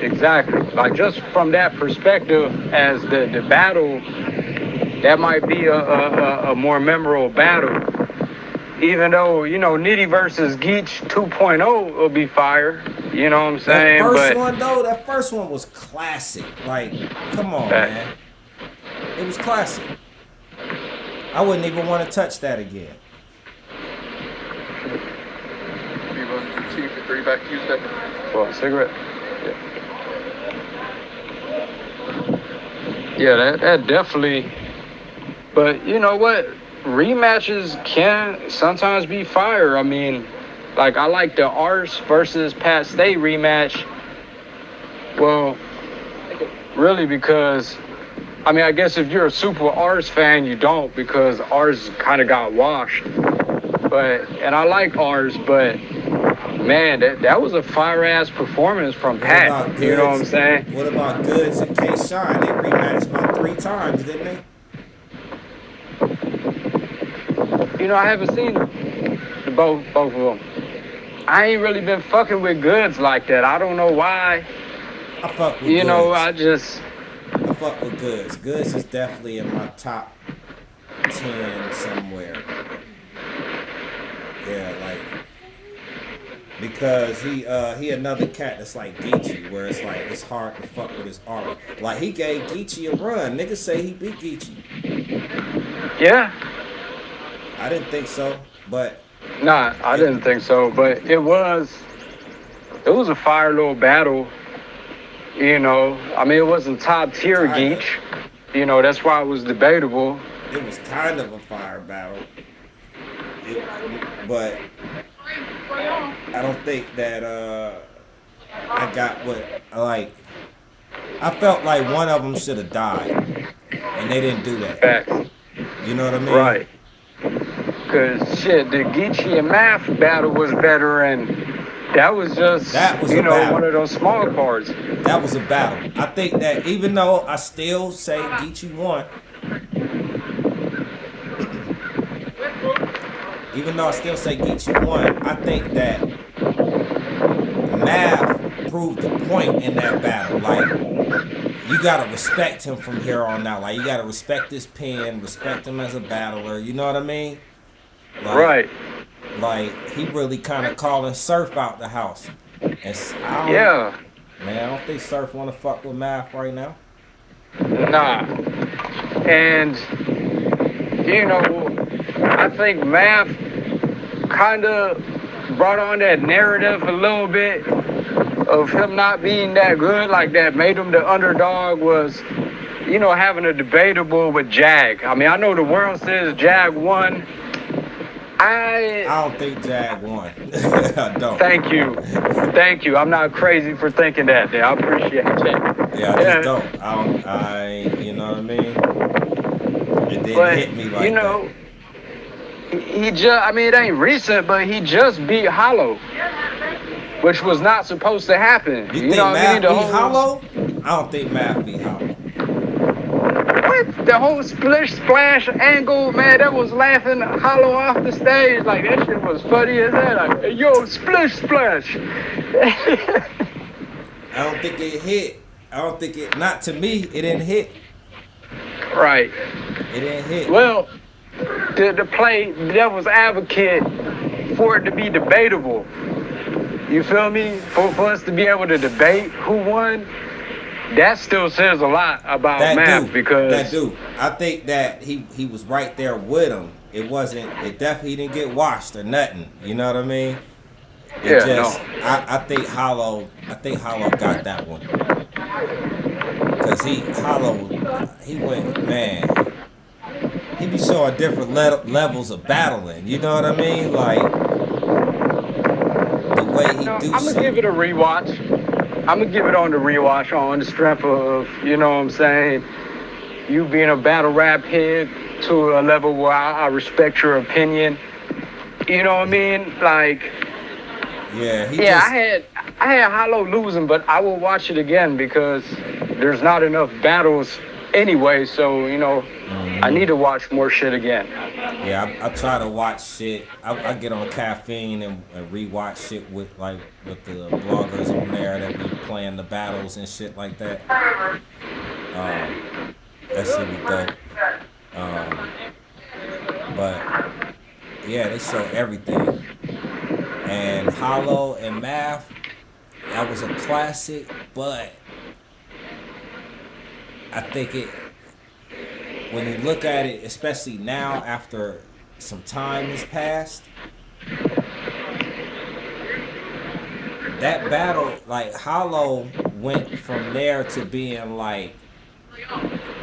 Exactly. Like, just from that perspective, as the battle that might be a more memorable battle. Even though, you know, Nitty versus Geech 2.0 will be fire. You know what I'm saying? That first one was classic. Like, come on, man. It was classic. I wouldn't even want to touch that again. You want to see for 3 back 2 seconds? Well, a cigarette? Yeah, that definitely. But you know what? Rematches can sometimes be fire. I mean, like I like the Ars versus Pat Stay rematch. Well, really because, I mean, I guess if you're a super Ars fan, you don't because Ars kind of got washed. And I like Ars, but man, that was a fire ass performance from Pat. You know what I'm saying? What about Goods and K Shine? They rematched about 3 times, didn't they? You know, I haven't seen both of them. I ain't really been fucking with Goods like that. I don't know why. I fuck with You Goods. know, I fuck with Goods. Goods is definitely in my top 10 somewhere. Yeah, like because he another cat that's like Geechee, where it's like it's hard to fuck with his art. Like he gave Geechee a run. Niggas say he beat Geechee. Yeah. I didn't think so, but Nah, I didn't think so, but it was a fire little battle. You know, I mean, it wasn't top tier Geech. You know, that's why it was debatable. It was kind of a fire battle. But I don't think that I got what like. I felt like one of them should have died, and they didn't do that. Facts. You know what I mean? Right. Cause shit, the Geechee and Math battle was better, and that was just one of those small cards. That was a battle. I think that even though I still say Geechee won, I think that Math proved the point in that battle. Like, you gotta respect him from here on out. Like, you gotta respect his pen, respect him as a battler. You know what I mean? Like, right. Like, he really kind of calling Surf out the house. And Yeah. Man, I don't think Surf want to fuck with Math right now. Nah. And, you know, I think Math kind of brought on that narrative a little bit of him not being that good, like that made him the underdog was, you know, having a debatable with Jag. I mean, I know the world says Jag won. I don't think Jag won. I don't. Thank you. I'm not crazy for thinking that. I appreciate that. Yeah, I just don't. You know what I mean? It didn't hit me like you know, he just, I mean, it ain't recent, but he just beat Hollow, which was not supposed to happen. You think know what Math I mean? beat Hollow? I don't think Math beat Hollow. What? The whole splish splash angle, man, that was laughing Hollow off the stage. Like, that shit was funny as hell. Like, hey, yo, splish splash. I don't think it hit. Not to me, it didn't hit. Right. It didn't hit. Well, to play devil's advocate for it to be debatable. You feel me? For us to be able to debate who won, that still says a lot about Math because that dude. I think that he was right there with him. It definitely didn't get washed or nothing. You know what I mean? I think Hollow got that one. Cause he went, man. He be showing different levels of battling. You know what I mean? Like the way he do. I'm gonna give it a rewatch. I'm gonna give it on the rewatch on the strength of, you know what I'm saying, you being a battle rap head to a level where I respect your opinion. You know what I mean? Like, I had Hollow losing, but I will watch it again because there's not enough battles anyway. So, you know, I need to watch more shit again. Yeah, I try to watch shit. I get on Caffeine and rewatch shit with the bloggers on there that be playing the battles and shit like that. That shit be dope. But yeah, they show everything. And Hollow and Math, that was a classic, but I think when you look at it, especially now after some time has passed, that battle, like Hollow went from there to being like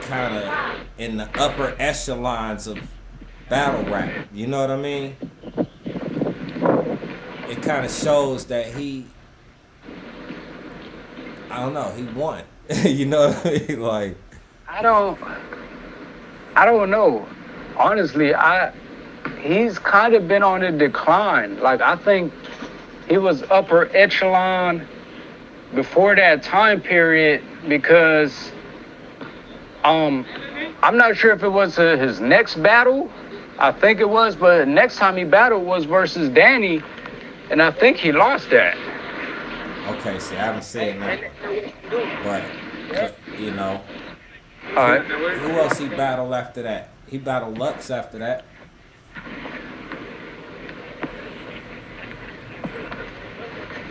kind of in the upper echelons of battle rap. You know what I mean? It kind of shows that he won. You know what I mean? Like, I don't know. Honestly, he's kind of been on a decline. Like, I think he was upper echelon before that time period because I'm not sure if it was his next battle. I think it was, but next time he battled was versus Danny, and I think he lost that. Okay, see, I haven't seen that, but you know, All right. who else he battled after that? He battled Lux after that.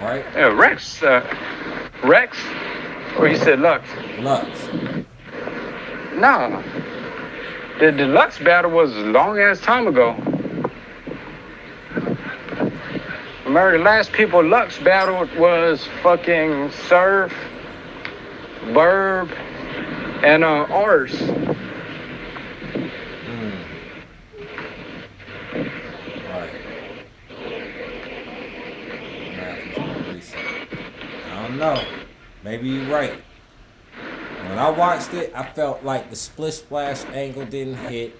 Right? Yeah, Rex. Rex? Or you said Lux? Lux. No. The Lux battle was a long ass time ago. Remember, the last people Lux battled was fucking Surf, Burb, and Ars. Right. I don't know. Maybe you're right. When I watched it, I felt like the split splash angle didn't hit.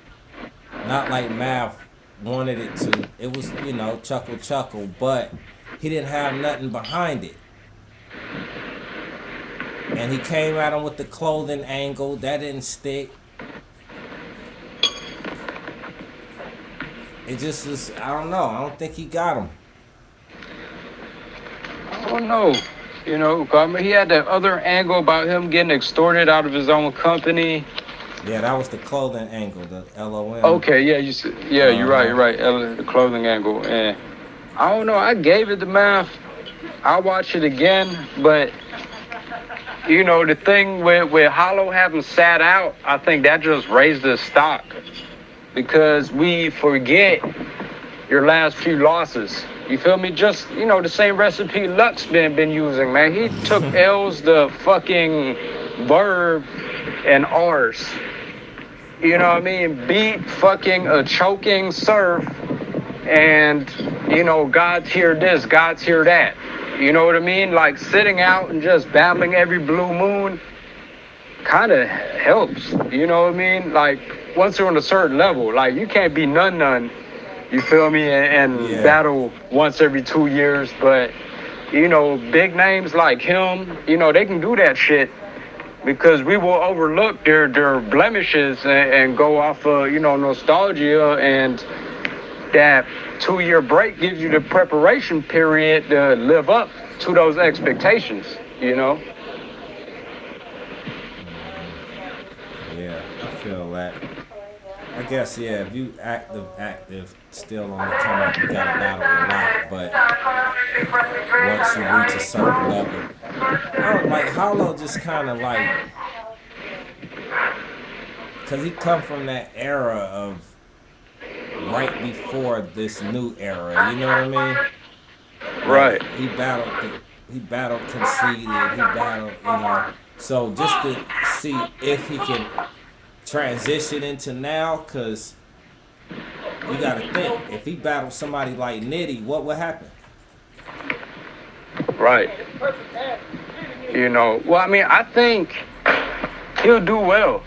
Not like Mav wanted it to. It was, chuckle, but he didn't have nothing behind it. And he came at him with the clothing angle. That didn't stick. It just was, I don't know. I don't think he got him. I don't know. I mean, he had that other angle about him getting extorted out of his own company. Yeah, that was the clothing angle, the LOM. Okay, yeah, you're right. The clothing angle. And I don't know, I gave it to Math. I'll watch it again, but the thing with Hollow having sat out, I think that just raised his stock because we forget your last few losses. You feel me? Just, the same recipe Lux been using, man. He took L's the fucking Verb and R's. You know what I mean? Beat fucking a choking Surf and, God's hear this, God's hear that. You know what I mean? Like sitting out and just battling every blue moon kind of helps. You know what I mean? Like once you're on a certain level, like you can't be none. You feel me? And battle once every 2 years. But, big names like him, they can do that shit because we will overlook their blemishes and go off of, nostalgia. And that 2-year break gives you the preparation period to live up to those expectations, Yeah, I feel that. I guess, if you active, still on the come up, you gotta battle a lot, but once you reach a certain level, like Hollow just kind of like, cause he come from that era of right before this new era, you know what I mean? Right. He battled Conceited, he battled, so just to see if he can transition into now, because you gotta think, if he battles somebody like Nitty, what would happen? Right. Well, I mean, I think he'll do well.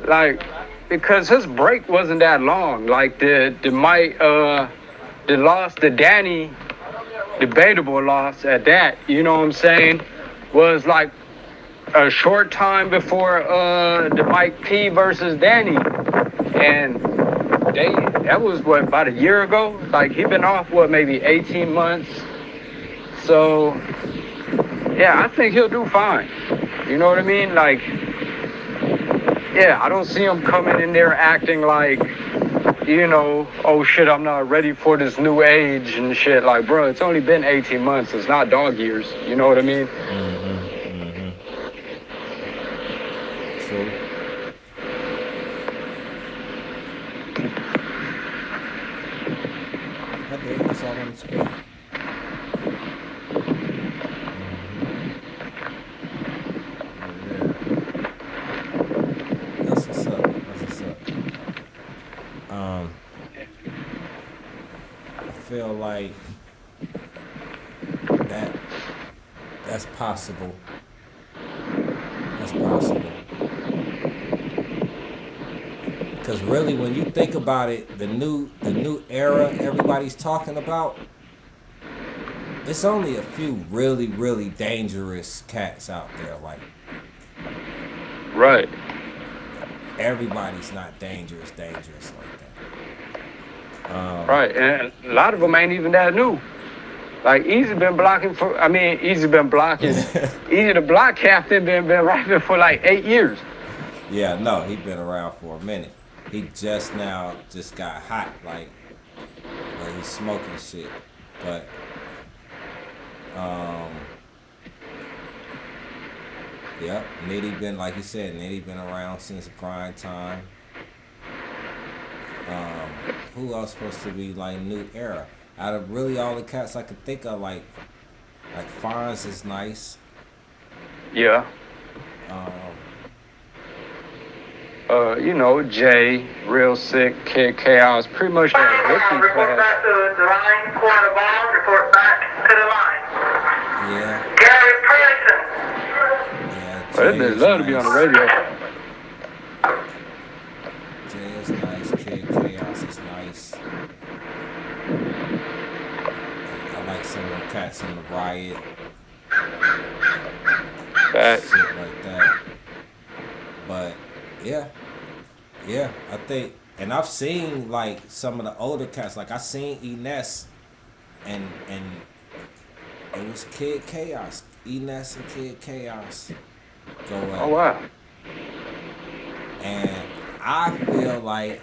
Like, because his break wasn't that long. Like the loss to Danny, debatable loss at that, you know what I'm saying, was like a short time before the Mike P versus Danny, and that was about a year ago. Like he been off maybe 18 months. So yeah, I think he'll do fine. You know what I mean? Like Yeah, I don't see him coming in there acting like, you know, oh shit, I'm not ready for this new age and shit. Like, bro, it's only been 18 months. It's not dog years. You know what I mean? True. I did. It's all on the screen. That's what's up. That's what's up. I feel like that's possible. That's possible. Because really, when you think about it, the new era everybody's talking about, it's only a few really, really dangerous cats out there. Like, Right. everybody's not dangerous like that. Right. And a lot of them ain't even that new. Like, Easy been blocking for, I mean, Easy been blocking. Easy the block captain been rapping for like 8 years. Yeah, no, he been around for a minute. He just got hot, like, where he's smoking shit. But, yep, Nitty been, like you said, Nitty been around since prime time. Who else supposed to be, like, new era? Out of really all the cats I could think of, like Fonz is nice. Yeah. You know, Jay, Real Sick, Kid Chaos, pretty much that rookie Report Uh, class. back to the line, quarter ball, report back to the line. Yeah, Gary Preston. yeah. But that bitch love to be on the radio. Jay is nice. Kid Chaos is nice. I like some of the cats in the riot. Facts. Shit like that. But yeah, I think, and I've seen like some of the older cats. Like I seen Ines, and it was Kid Chaos. Ines and Kid Chaos go at Oh, wow. and I feel like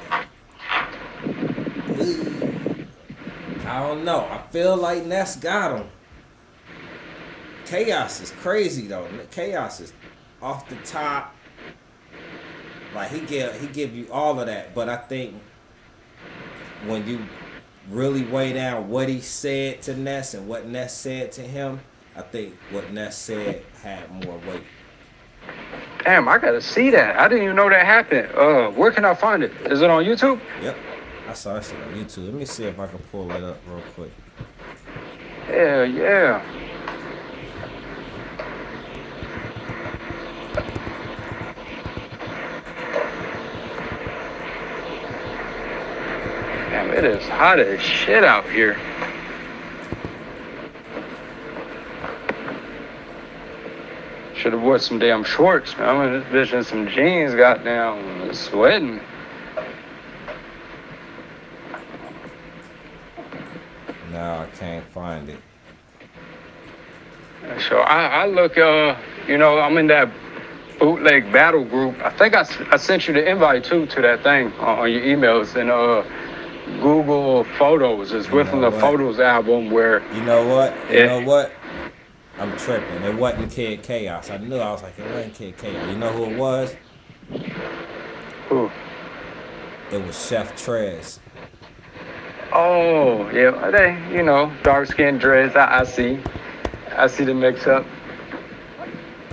I don't know. I feel like Ness got him. Chaos is crazy though. Chaos is off the top. Like he give you all of that, but I think when you really weigh down what he said to Ness and what Ness said to him, I think what Ness said had more weight. Damn, I gotta see that. I didn't even know that happened. Where can I find it? Is it on YouTube? Yep, I saw that shit on YouTube. Let me see if I can pull it up real quick. Hell yeah. Damn, it is hot as shit out here. Should have wore some damn shorts, man. I'm in this bitch in some jeans, goddamn, sweating. No, I can't find it. So I look, you know, I'm in that bootleg battle group. I think I sent you the invite too to that thing on your emails and Google Photos. It's You within know the what? Photos album where You know what? You Yeah. know what? I'm tripping. It wasn't Kid Chaos. I knew. I was like, it wasn't Kid Chaos. You know who it was? who? It was Chef Trez. Oh yeah, they, you know, dark skinned dreads. I see the mix up.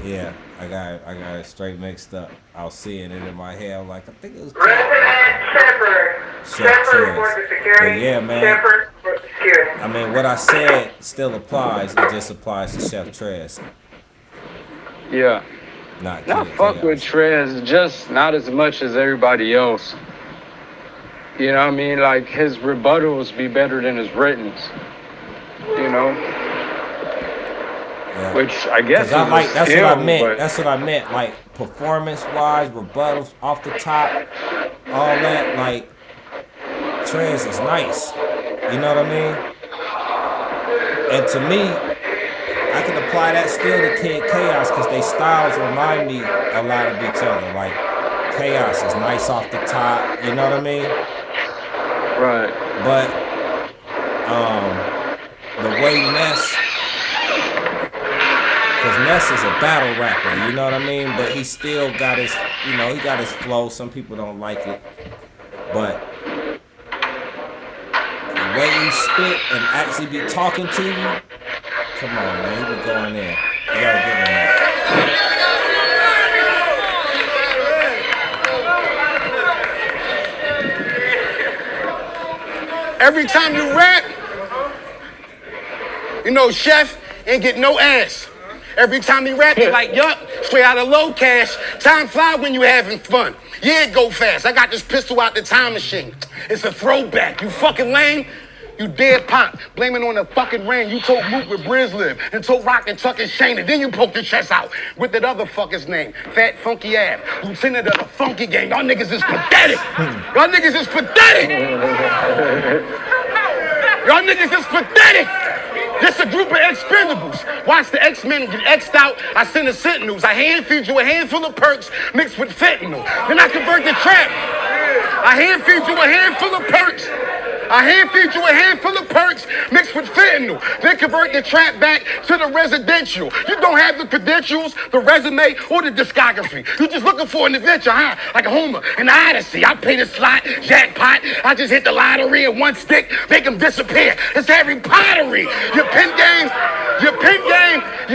Yeah, I got it straight mixed up. I was seeing it in my head. I'm like, I think it was Resident Shepherd. Chef Shepherd Trez. report to security. But yeah, man. Shepherd report to security. I mean, what I said still applies. It just applies to Chef Trez, Yeah. not Not Kid fuck Chaos. with Trez, just not as much as everybody else. You know what I mean? Like his rebuttals be better than his writtens. You know? Yeah. Which I guess is I like, a that's skill, what I meant. but That's what I meant. Like performance-wise, rebuttals off the top, all that. Like Trez is nice. You know what I mean? And to me, I can apply that still to Kid Chaos because they styles remind me a lot of each other. Like Chaos is nice off the top. You know what I mean? Right. But the way Ness, because Ness is a battle rapper, you know what I mean? But he still got his, he got his flow. Some people don't like it, but the way he spit and actually be talking to you, come on, man, he be going in. You gotta give him that. Every time you rap, Chef ain't get no ass. Every time he rap, he like, yup, straight out of low cash. Time fly when you having fun. Yeah, it go fast. I got this pistol out the time machine. It's a throwback. You fucking lame. You dead punk, blaming on the fucking rain. You told Mook where Briz live, and told Rock and Tuck and Shane, and then you poked your chest out with that other fucker's name, Fat Funky Ave, lieutenant of the Funky Gang. Y'all niggas is pathetic. Y'all niggas is pathetic. Y'all niggas is pathetic. Just a group of expendables. Watch the X-Men get X'd out. I send the Sentinels. I hand feed you a handful of perks mixed with fentanyl. Then I convert the trap. I hand feed you a handful of perks. I hand feed you a handful of perks mixed with fentanyl. Then convert the trap back to the residential. You don't have the credentials, the resume, or the discography. You're just looking for an adventure, huh? Like a Homer, an Odyssey. I pay the slot, jackpot. I just hit the lottery in one stick, make them disappear. It's Harry Pottery. Your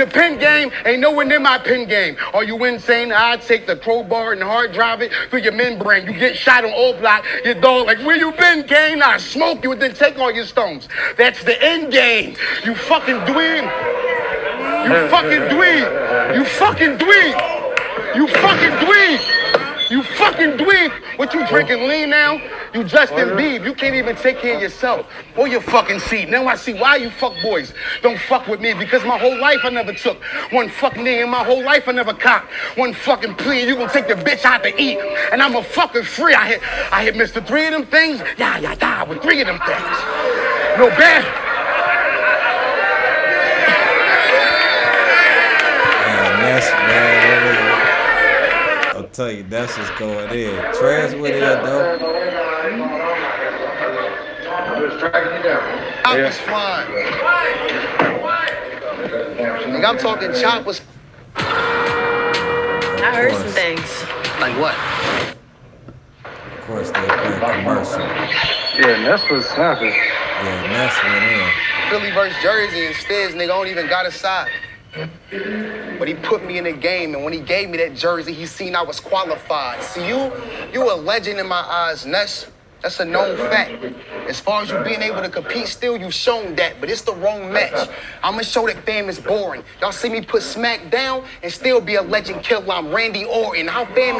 pen game ain't nowhere near my pen game. Are you insane? I take the crowbar and hard drive it through your membrane. You get shot on all block. Your dog like, where you been, Kane? I smoke you and then take all your stones. That's the end game. You fucking dweeb. You fucking dweeb. You fucking dweeb. You fucking dweeb. You fucking dweeb. What you drinking lean now? You Justin Bieber. You can't even take care of yourself or your fucking seed. Now I see why you fuck boys don't fuck with me, because my whole life I never took one fucking thing. In my whole life I never copped one fucking plea. You gonna take the bitch out to eat, and I'm a fucking free. I hit Mr. 3 of them things. Yeah, with 3 of them things. No bad. I'll tell you, that's just going in. Trez with it, though. Choppers flying. Like I'm talking choppers. I heard some things. Like what? Of course, they play commercial. Yeah, Ness was snapping. Yeah, Ness went in. Philly versus Jersey, and Stiz, nigga, don't even got a side. But he put me in the game, and when he gave me that jersey, he seen I was qualified. See, you a legend in my eyes, Ness. That's a known fact. As far as you being able to compete still, you've shown that, but it's the wrong match. I'ma show that fam is boring. Y'all see me put Smack down and still be a legend killer. I'm Randy Orton. How fam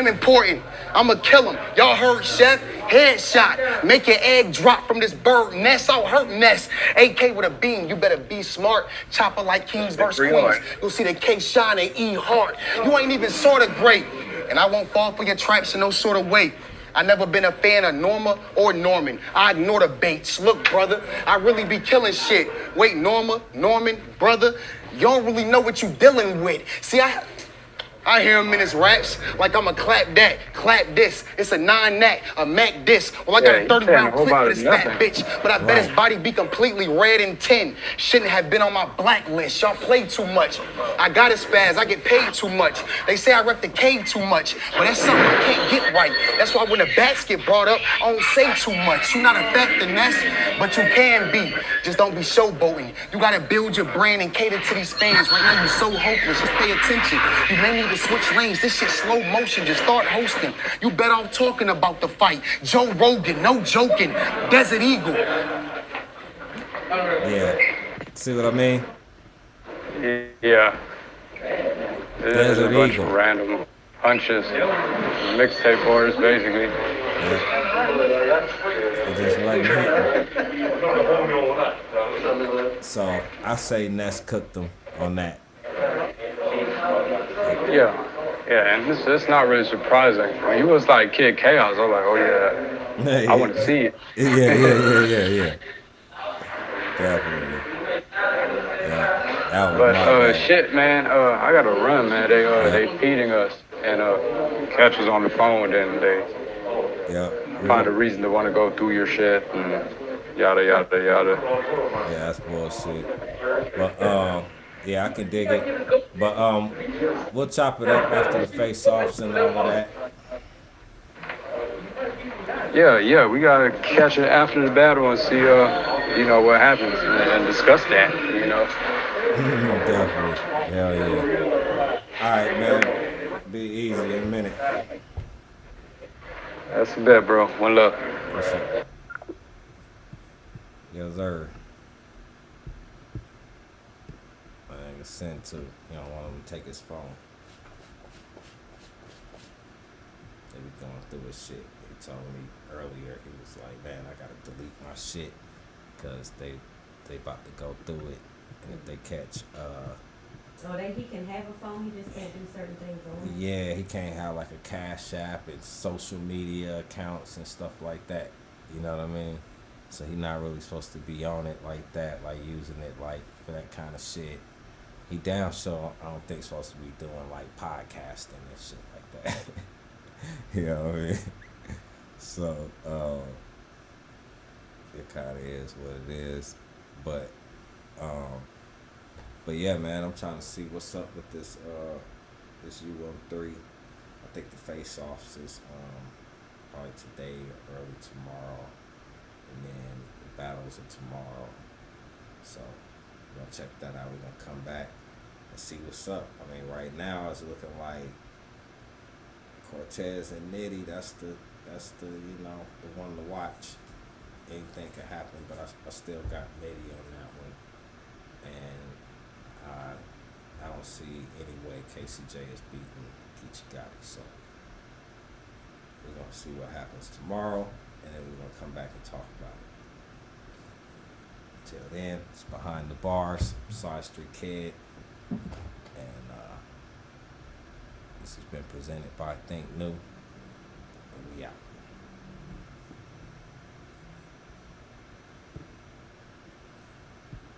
important? I'ma kill him. Y'all heard Chef? Headshot. Make your egg drop from this bird nest. I'll hurt Ness. AK with a beam. You better be smart. Chopper like Kings versus Queens. You'll see the K shine and E hard. You ain't even sort of great. And I won't fall for your traps in no sort of way. I never been a fan of Norma or Norman. I ignore the baits. Look, brother, I really be killing shit. Wait, Norman, brother, you don't really know what you dealing with. See, I hear him in his raps like I'm a clap that, clap this. It's a 9-nat, a Mac this. Well, I got a 30-round clip for this fat bitch, but I bet his body be completely red and 10. Shouldn't have been on my blacklist. Y'all play too much. I got a spaz. I get paid too much. They say I rep the cave too much, but that's something I can't get right. That's why when the bats get brought up, I don't say too much. You're not a factor, Ness, but you can be. Just don't be showboating. You gotta build your brand and cater to these fans. Right now, you're so hopeless. Just pay attention. You may need to switch lanes. This shit slow motion. Just start hosting. You better off talking about the fight. Joe Rogan, no joking. Desert Eagle. Yeah. See what I mean? Yeah. Desert There's a bunch Eagle. of random punches. Mixtape orders, basically. It just wasn't hitting. So I say Ness cooked them on that. Yeah, and it's not really surprising. When he was like Kid Chaos, I was like, oh yeah, I want to see it. Yeah. Definitely. Yeah. That was But shit, man, I gotta run, man. They feeding us. and Catch was on the phone, then they find a reason to want to go through your shit and yada yada yada. Yeah, that's bullshit. But yeah, I can dig it. But we'll chop it up after the face-offs and all of that. Yeah, we gotta catch it after the battle and see, what happens and discuss that, Definitely. Hell yeah. All right, man. Be easy in a minute. That's the bet, bro. One love. What's up? Yes, sir. I ain't sent to. You don't want him to take his phone. They be going through his shit. He told me earlier, he was like, man, I gotta delete my shit because they about to go through it. And if they catch So he can have a phone, he just can't do certain things on it? yeah, he can't have like a Cash App and social media accounts and stuff like that. You know what I mean? So he's not really supposed to be on it like that, like using it like for that kind of shit. He damn sure I don't think supposed to be doing like podcasting and shit like that. You know what I mean? So it kind of is what it is, but yeah, man, I'm trying to see what's up with this U13. I think the face-offs is probably today or early tomorrow, and then the battles are tomorrow. So we're gonna check that out. We're gonna come back and see what's up. I mean, right now it's looking like Cortez and Nitty. That's the the one to watch. Anything can happen, but I still got Nitty on that one, and I don't see any way KCJ is beating Geechee Gotti. So we're gonna see what happens tomorrow, and then we're gonna come back and talk about it. Till then, it's Behind the Bars, Side Street Kid, and this has been presented by Think New, and we out.